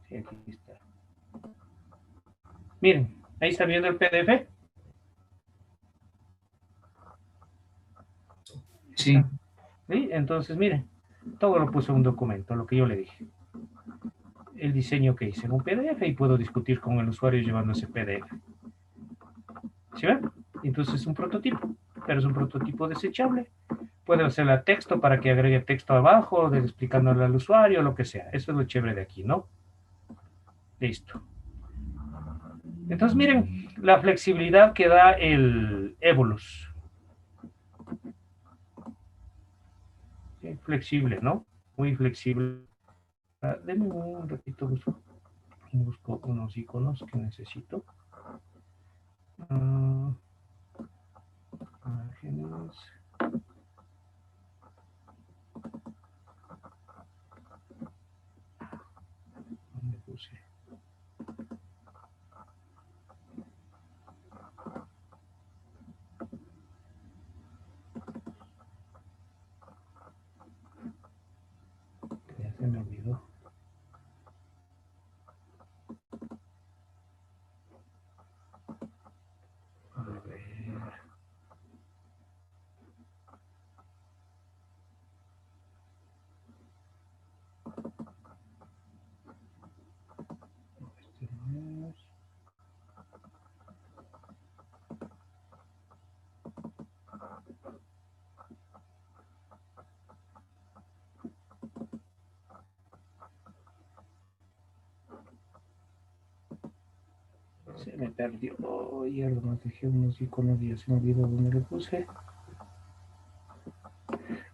Sí, aquí está. Miren, ahí está viendo el PDF. Sí. ¿Sí? Entonces, miren, todo lo puse en un documento, lo que yo le dije. El diseño que hice en un PDF y puedo discutir con el usuario llevando ese PDF. ¿Sí ven? Entonces es un prototipo, pero es un prototipo desechable. Puede hacerle a texto para que agregue texto abajo, explicándole al usuario, lo que sea. Eso es lo chévere de aquí, ¿no? Listo. Entonces, miren, la flexibilidad que da el Evolus. ¿Sí? Flexible, ¿no? Muy flexible. Denme un ratito, busco unos iconos que necesito. Imágenes. ¿Dónde puse? Ya se me olvidó. A ver. Este no es. Se me perdió. Oh, ya lo dejé unos iconos y ya se me olvidó dónde lo puse.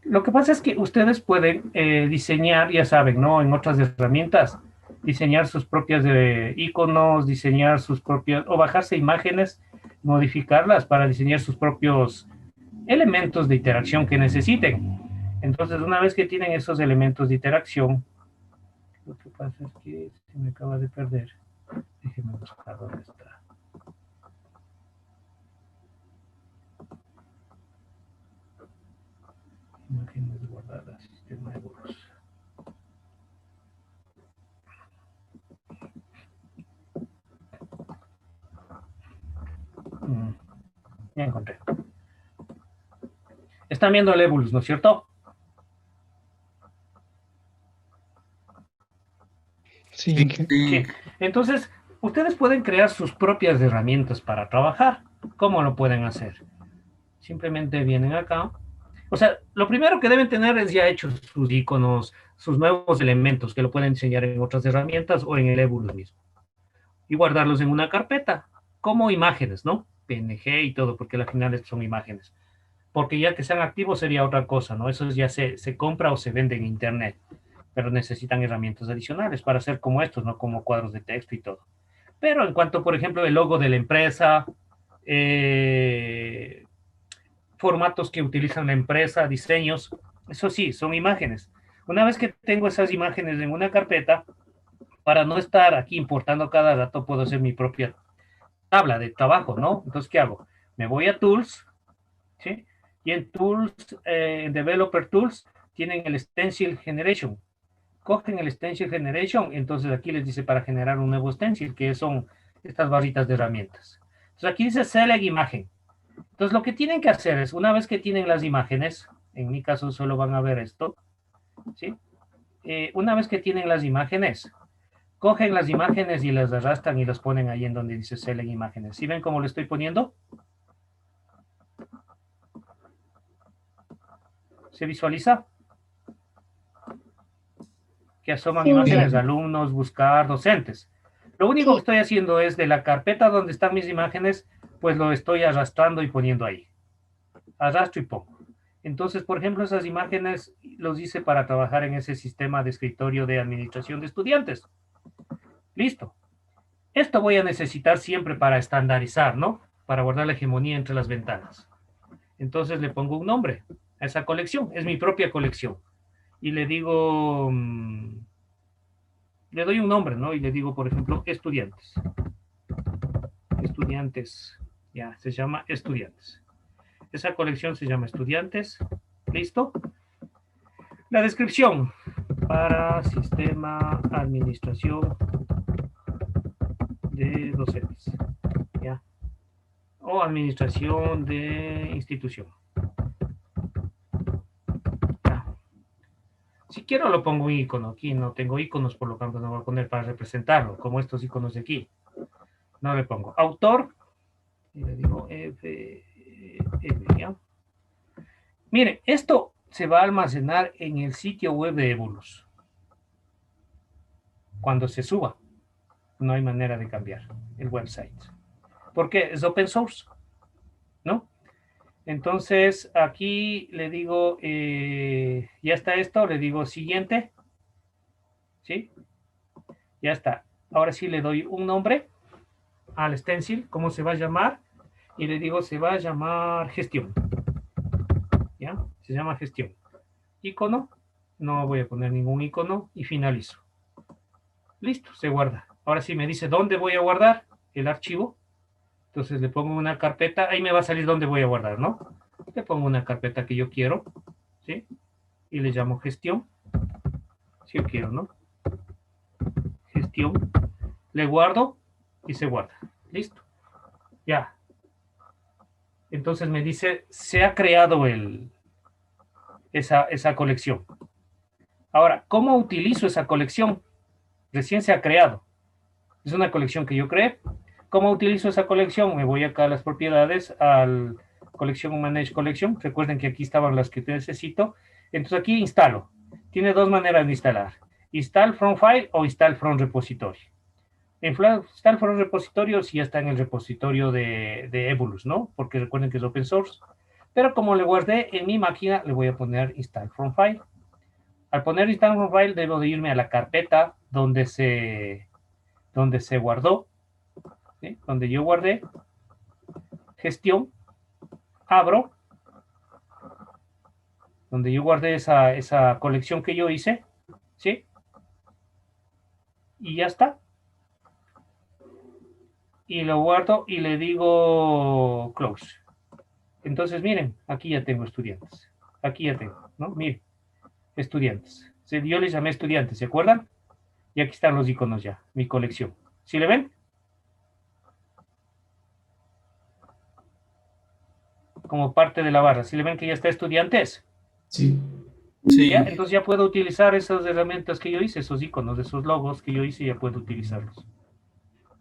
Lo que pasa es que ustedes pueden diseñar, ya saben, ¿no? En otras herramientas, diseñar sus propias iconos, diseñar sus propias, o bajarse imágenes, modificarlas para diseñar sus propios elementos de interacción que necesiten. Entonces, una vez que tienen esos elementos de interacción, lo que pasa es que se me acaba de perder. Déjenme buscar dónde está. Imágenes guardadas, sistema de Evolus. Ya encontré. Están viendo el Evolus, ¿no es cierto? Sí. Sí. Entonces, ustedes pueden crear sus propias herramientas para trabajar. ¿Cómo lo pueden hacer? Simplemente vienen acá. O sea, lo primero que deben tener es ya hechos sus iconos, sus nuevos elementos que lo pueden diseñar en otras herramientas o en el Evolus mismo. Y guardarlos en una carpeta, como imágenes, ¿no? PNG y todo, porque al final son imágenes. Porque ya que sean activos sería otra cosa, ¿no? Eso ya se compra o se vende en internet, pero necesitan herramientas adicionales para hacer como estos, ¿no? Como cuadros de texto y todo. Pero en cuanto, por ejemplo, el logo de la empresa, formatos que utilizan la empresa, diseños, eso sí, son imágenes. Una vez que tengo esas imágenes en una carpeta, para no estar aquí importando cada dato, puedo hacer mi propia tabla de trabajo, ¿no? Entonces, ¿qué hago? Me voy a Tools, ¿sí? Y en Tools, en Developer Tools, tienen el Stencil Generation. Cogen el Stencil Generation, entonces aquí les dice para generar un nuevo stencil, que son estas barritas de herramientas. Entonces aquí dice Select Imagen. Entonces lo que tienen que hacer es, una vez que tienen las imágenes, en mi caso solo van a ver esto, ¿sí? Una vez que tienen las imágenes, cogen las imágenes y las arrastran y las ponen ahí en donde dice Select Imágenes. ¿Sí ven cómo lo estoy poniendo? ¿Se visualiza? Que asoman Sí. imágenes de alumnos, buscar docentes. Lo único que Sí. estoy haciendo es de la carpeta donde están mis imágenes, pues lo estoy arrastrando y poniendo ahí. Arrastro y pongo. Entonces, por ejemplo, esas imágenes los hice para trabajar en ese sistema de escritorio de administración de estudiantes. Listo. Esto voy a necesitar siempre para estandarizar, ¿no? Para guardar la hegemonía entre las ventanas. Entonces le pongo un nombre a esa colección. Es mi propia colección. Y le digo, le doy un nombre, ¿no? Y le digo, por ejemplo, estudiantes. Estudiantes. Ya, se llama estudiantes. Esa colección se llama estudiantes. ¿Listo? La descripción para sistema administración de docentes. ¿Ya? O administración de institución. ¿Ya? Si quiero lo pongo un icono. Aquí no tengo iconos, por lo tanto no voy a poner para representarlo, como estos iconos de aquí. No le pongo autor. Y le digo F, ¿ya? Miren, esto se va a almacenar en el sitio web de Evolus. Cuando se suba, no hay manera de cambiar el website. Porque es open source, ¿no? Entonces, aquí le digo, ya está esto, le digo siguiente, ¿sí? Ya está. Ahora sí le doy un nombre al stencil, ¿cómo se va a llamar? Y le digo, se va a llamar gestión. ¿Ya? Se llama gestión. Icono, no voy a poner ningún icono y finalizo. Listo, se guarda. Ahora sí me dice dónde voy a guardar el archivo. Entonces le pongo una carpeta, ahí me va a salir dónde voy a guardar, ¿no? Le pongo una carpeta que yo quiero, ¿sí? Y le llamo gestión. Si yo quiero, ¿no? Gestión. Le guardo y se guarda. Listo. Ya. Entonces me dice, se ha creado esa colección. Ahora, ¿cómo utilizo esa colección? Recién se ha creado. Es una colección que yo creé. ¿Cómo utilizo esa colección? Me voy acá a las propiedades, al colección Manage Collection. Recuerden que aquí estaban las que necesito. Entonces aquí instalo. Tiene dos maneras de instalar. Install from file o install from repository. Install from repositorio si ya está en el repositorio de Evolus, ¿no? Porque recuerden que es open source. Pero como le guardé en mi máquina, le voy a poner install from file. Al poner install from file, debo de irme a la carpeta donde se guardó, ¿sí? Donde yo guardé, gestión, abro, donde yo guardé esa colección que yo hice, ¿sí? Y ya está. Y lo guardo y le digo close. Entonces, miren, aquí ya tengo estudiantes. Aquí ya tengo, ¿no? Miren, estudiantes. Yo les llamé estudiantes, ¿se acuerdan? Y aquí están los iconos ya, mi colección. ¿Sí le ven? Como parte de la barra. ¿Sí le ven que ya está estudiantes? Sí. Sí. ¿Ya? Entonces ya puedo utilizar esas herramientas que yo hice, esos iconos, esos logos que yo hice, ya puedo utilizarlos.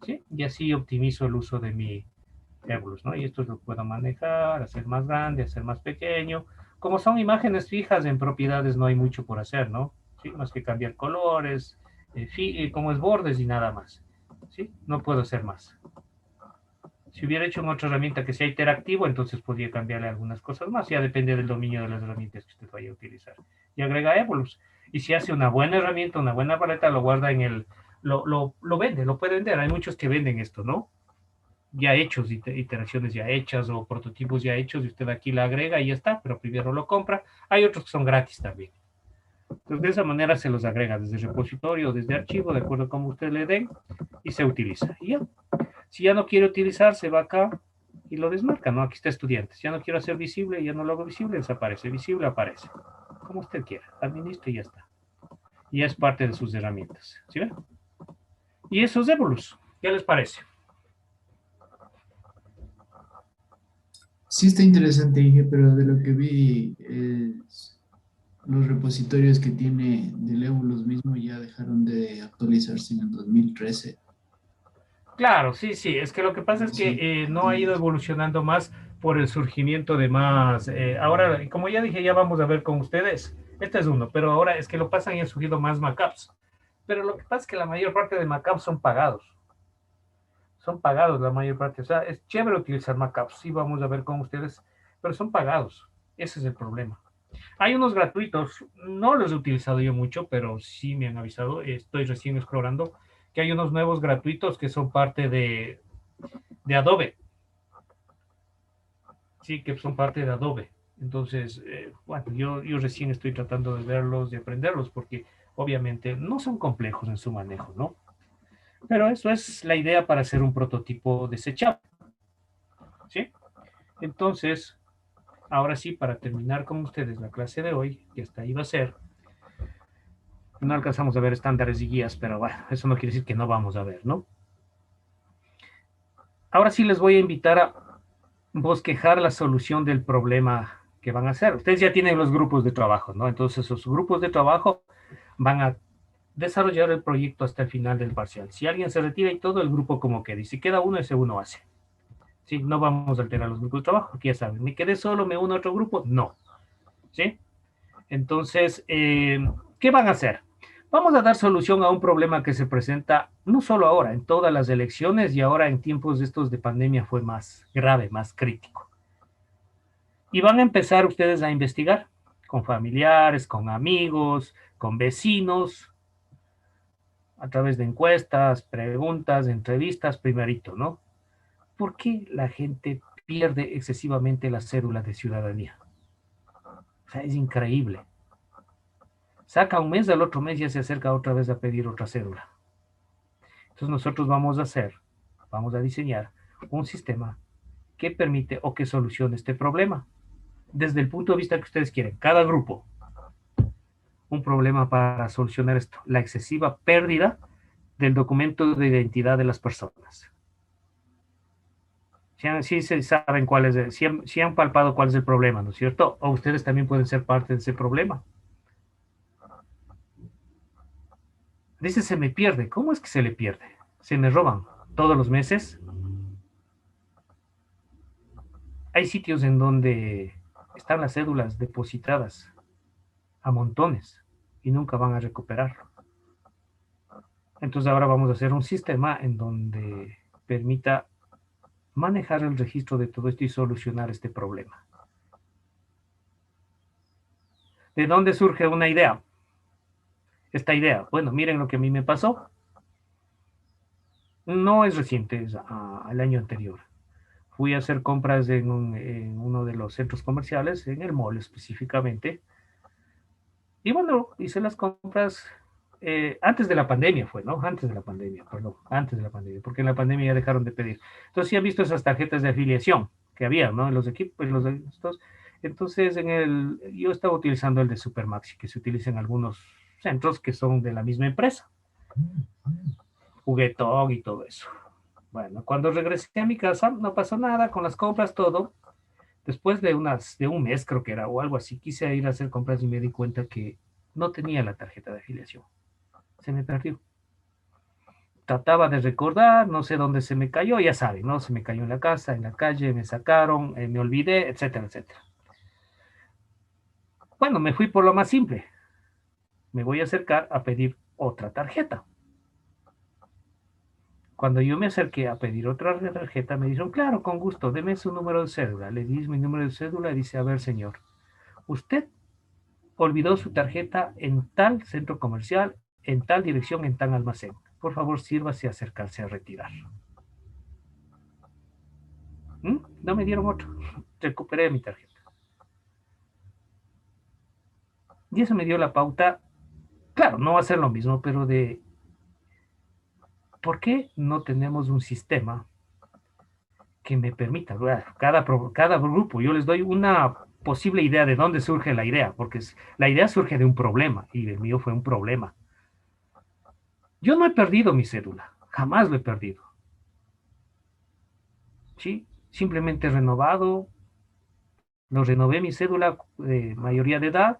¿Sí? Y así optimizo el uso de mi Evolus, ¿no? Y esto lo puedo manejar, hacer más grande, hacer más pequeño. Como son imágenes fijas en propiedades, no hay mucho por hacer, ¿no? ¿Sí? Más que cambiar colores, como es bordes y nada más. ¿Sí? No puedo hacer más. Si hubiera hecho en otra herramienta que sea interactivo, entonces podría cambiarle algunas cosas más. Ya depende del dominio de las herramientas que usted vaya a utilizar. Y agrega Evolus. Y si hace una buena herramienta, una buena paleta, lo guarda en el... Lo vende, lo puede vender. Hay muchos que venden esto, ¿no? Ya hechos, iteraciones ya hechas o prototipos ya hechos, y usted aquí la agrega y ya está, pero primero lo compra. Hay otros que son gratis también. Entonces, de esa manera se los agrega desde repositorio, desde archivo, de acuerdo a cómo usted le den, y se utiliza. Y ya. Si ya no quiere utilizar, se va acá y lo desmarca, ¿no? Aquí está estudiantes. Ya no quiero hacer visible, ya no lo hago visible, desaparece. Visible, aparece. Como usted quiera. Administra y ya está. Y ya es parte de sus herramientas. ¿Sí ven? Y eso es Evolus. ¿Qué les parece? Sí está interesante, Inge, pero de lo que vi, los repositorios que tiene del Evolus mismo ya dejaron de actualizarse en el 2013. Claro, sí, sí. Es que lo que pasa es Sí, que no ha ido evolucionando más por el surgimiento de más. Ahora, como ya dije, ya vamos a ver con ustedes. Este es uno, pero ahora es que lo pasan y han surgido más Macapps. Pero lo que pasa es que la mayor parte de Macapps son pagados. Son pagados la mayor parte. O sea, es chévere utilizar Macapps. Sí, vamos a ver con ustedes, pero son pagados. Ese es el problema. Hay unos gratuitos, no los he utilizado yo mucho, pero sí me han avisado, estoy recién explorando, que hay unos nuevos gratuitos que son parte de Adobe. Sí, que son parte de Adobe. Entonces, bueno, yo recién estoy tratando de verlos, de aprenderlos, porque obviamente no son complejos en su manejo, ¿no? Pero eso es la idea para hacer un prototipo desechable, ¿sí? Entonces, ahora sí, para terminar con ustedes la clase de hoy, que hasta ahí va a ser, no alcanzamos a ver estándares y guías, pero bueno, eso no quiere decir que no vamos a ver, ¿no? Ahora sí les voy a invitar a bosquejar la solución del problema que van a hacer. Ustedes ya tienen los grupos de trabajo, ¿no? Entonces esos grupos de trabajo van a desarrollar el proyecto hasta el final del parcial. Si alguien se retira y todo el grupo como quede, y si queda uno, ese uno hace. ¿Sí? No vamos a alterar los grupos de trabajo, aquí ya saben. ¿Me quedé solo, me uno a otro grupo? No. ¿Sí? Entonces, ¿qué van a hacer? Vamos a dar solución a un problema que se presenta no solo ahora, en todas las elecciones, y ahora en tiempos de estos de pandemia fue más grave, más crítico. Y van a empezar ustedes a investigar con familiares, con amigos, con vecinos, a través de encuestas, preguntas, entrevistas, primerito, ¿no? ¿Por qué la gente pierde excesivamente la cédula de ciudadanía? O sea, es increíble. Saca un mes, al otro mes ya se acerca otra vez a pedir otra cédula. Entonces nosotros vamos a diseñar un sistema que permite o que solucione este problema desde el punto de vista que ustedes quieren. Cada grupo, un problema para solucionar esto, la excesiva pérdida del documento de identidad de las personas. Sí se saben cuál es, si han palpado cuál es el problema, ¿no es cierto? O ustedes también pueden ser parte de ese problema. Dice, se me pierde. ¿Cómo es que se le pierde? Se me roban todos los meses. Hay sitios en donde están las cédulas depositadas a montones y nunca van a recuperarlo. Entonces ahora vamos a hacer un sistema en donde permita manejar el registro de todo esto y solucionar este problema. ¿De dónde surge una idea? Esta idea, bueno, miren lo que a mí me pasó. No es reciente, es al año anterior. Fui a hacer compras en uno de los centros comerciales, en el mall específicamente. Y bueno, hice las compras antes de la pandemia fue, ¿no? Antes de la pandemia, perdón, antes de la pandemia, porque en la pandemia ya dejaron de pedir. Entonces, sí han visto esas tarjetas de afiliación que había, ¿no? En los equipos, en los estos. Entonces, yo estaba utilizando el de Supermaxi, que se utiliza en algunos centros que son de la misma empresa, Juguetón y todo eso. Bueno, cuando regresé a mi casa, no pasó nada con las compras, todo. Después de un mes, creo que era, o algo así, quise ir a hacer compras y me di cuenta que no tenía la tarjeta de afiliación. Se me perdió. Trataba de recordar, no sé dónde se me cayó, ya saben, ¿no? Se me cayó en la casa, en la calle, me sacaron, me olvidé, etcétera, etcétera. Bueno, me fui por lo más simple. Me voy a acercar a pedir otra tarjeta. Cuando yo me acerqué a pedir otra tarjeta, me dijeron, claro, con gusto, deme su número de cédula. Le di mi número de cédula y dice, a ver, señor, usted olvidó su tarjeta en tal centro comercial, en tal dirección, en tal almacén. Por favor, sírvase a acercarse a retirar. No me dieron otro. Recuperé mi tarjeta. Y eso me dio la pauta, claro, no va a ser lo mismo, pero de por qué no tenemos un sistema que me permita, cada grupo, yo les doy una posible idea de dónde surge la idea, porque la idea surge de un problema, y el mío fue un problema. Yo no he perdido mi cédula, jamás lo he perdido. ¿Sí? Simplemente he renovado, lo renové mi cédula de mayoría de edad,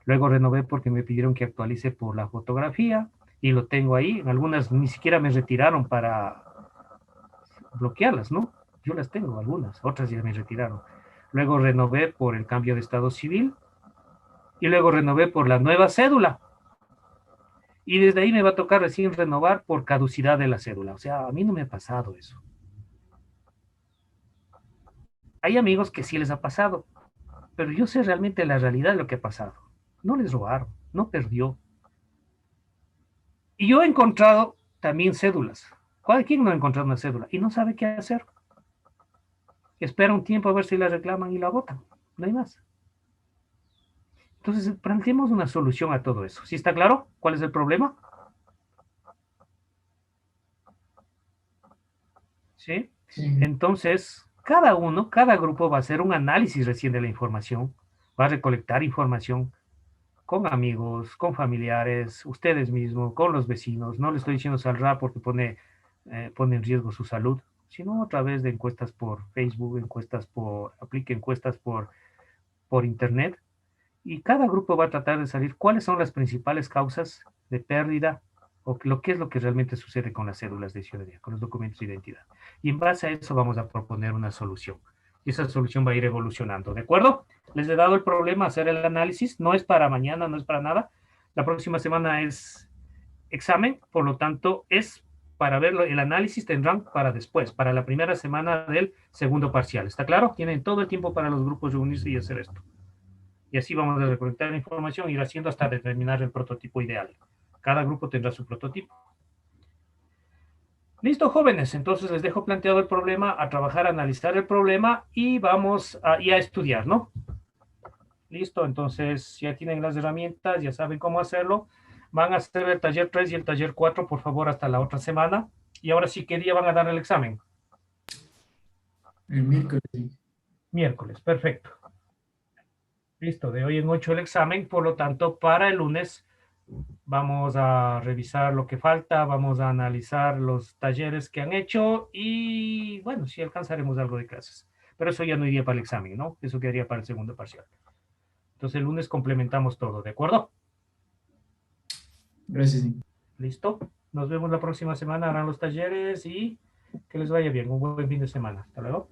luego renové porque me pidieron que actualice por la fotografía, y lo tengo ahí. En algunas ni siquiera me retiraron para bloquearlas, ¿no? Yo las tengo, algunas, otras ya me retiraron. Luego renové por el cambio de estado civil y luego renové por la nueva cédula. Y desde ahí me va a tocar recién renovar por caducidad de la cédula. O sea, a mí no me ha pasado eso. Hay amigos que sí les ha pasado, pero yo sé realmente la realidad de lo que ha pasado. No les robaron, no perdió. Y yo he encontrado también cédulas. ¿Quién no ha encontrado una cédula? Y no sabe qué hacer. Espera un tiempo a ver si la reclaman y la botan. No hay más. Entonces, planteemos una solución a todo eso. ¿Sí está claro cuál es el problema? ¿Sí? Sí. Entonces, cada grupo va a hacer un análisis recién de la información, va a recolectar información con amigos, con familiares, ustedes mismos, con los vecinos. No le estoy diciendo salrá porque pone en riesgo su salud, sino a través de encuestas por Facebook, aplique encuestas por Internet. Y cada grupo va a tratar de salir cuáles son las principales causas de pérdida o qué es lo que realmente sucede con las cédulas de ciudadanía, con los documentos de identidad. Y en base a eso vamos a proponer una solución. Y esa solución va a ir evolucionando, ¿de acuerdo? Les he dado el problema, hacer el análisis. No es para mañana, no es para nada. La próxima semana es examen, por lo tanto, es para verlo, el análisis tendrán para después, para la primera semana del segundo parcial. ¿Está claro? Tienen todo el tiempo para los grupos reunirse y hacer esto. Y así vamos a recolectar la información, ir haciendo hasta determinar el prototipo ideal. Cada grupo tendrá su prototipo. Listo, jóvenes, entonces les dejo planteado el problema, a trabajar, a analizar el problema y vamos a estudiar, ¿no? Listo, entonces ya tienen las herramientas, ya saben cómo hacerlo. Van a hacer el taller 3 y el taller 4, por favor, hasta la otra semana. Y ahora sí, ¿qué día van a dar el examen? El miércoles. Miércoles, perfecto. Listo, de hoy en 8 el examen, por lo tanto, para el lunes vamos a revisar lo que falta, vamos a analizar los talleres que han hecho y, bueno, sí alcanzaremos algo de clases. Pero eso ya no iría para el examen, ¿no? Eso quedaría para el segundo parcial. Entonces el lunes complementamos todo, ¿de acuerdo? Gracias. ¿Listo? Nos vemos la próxima semana, harán los talleres y que les vaya bien. Un buen fin de semana. Hasta luego.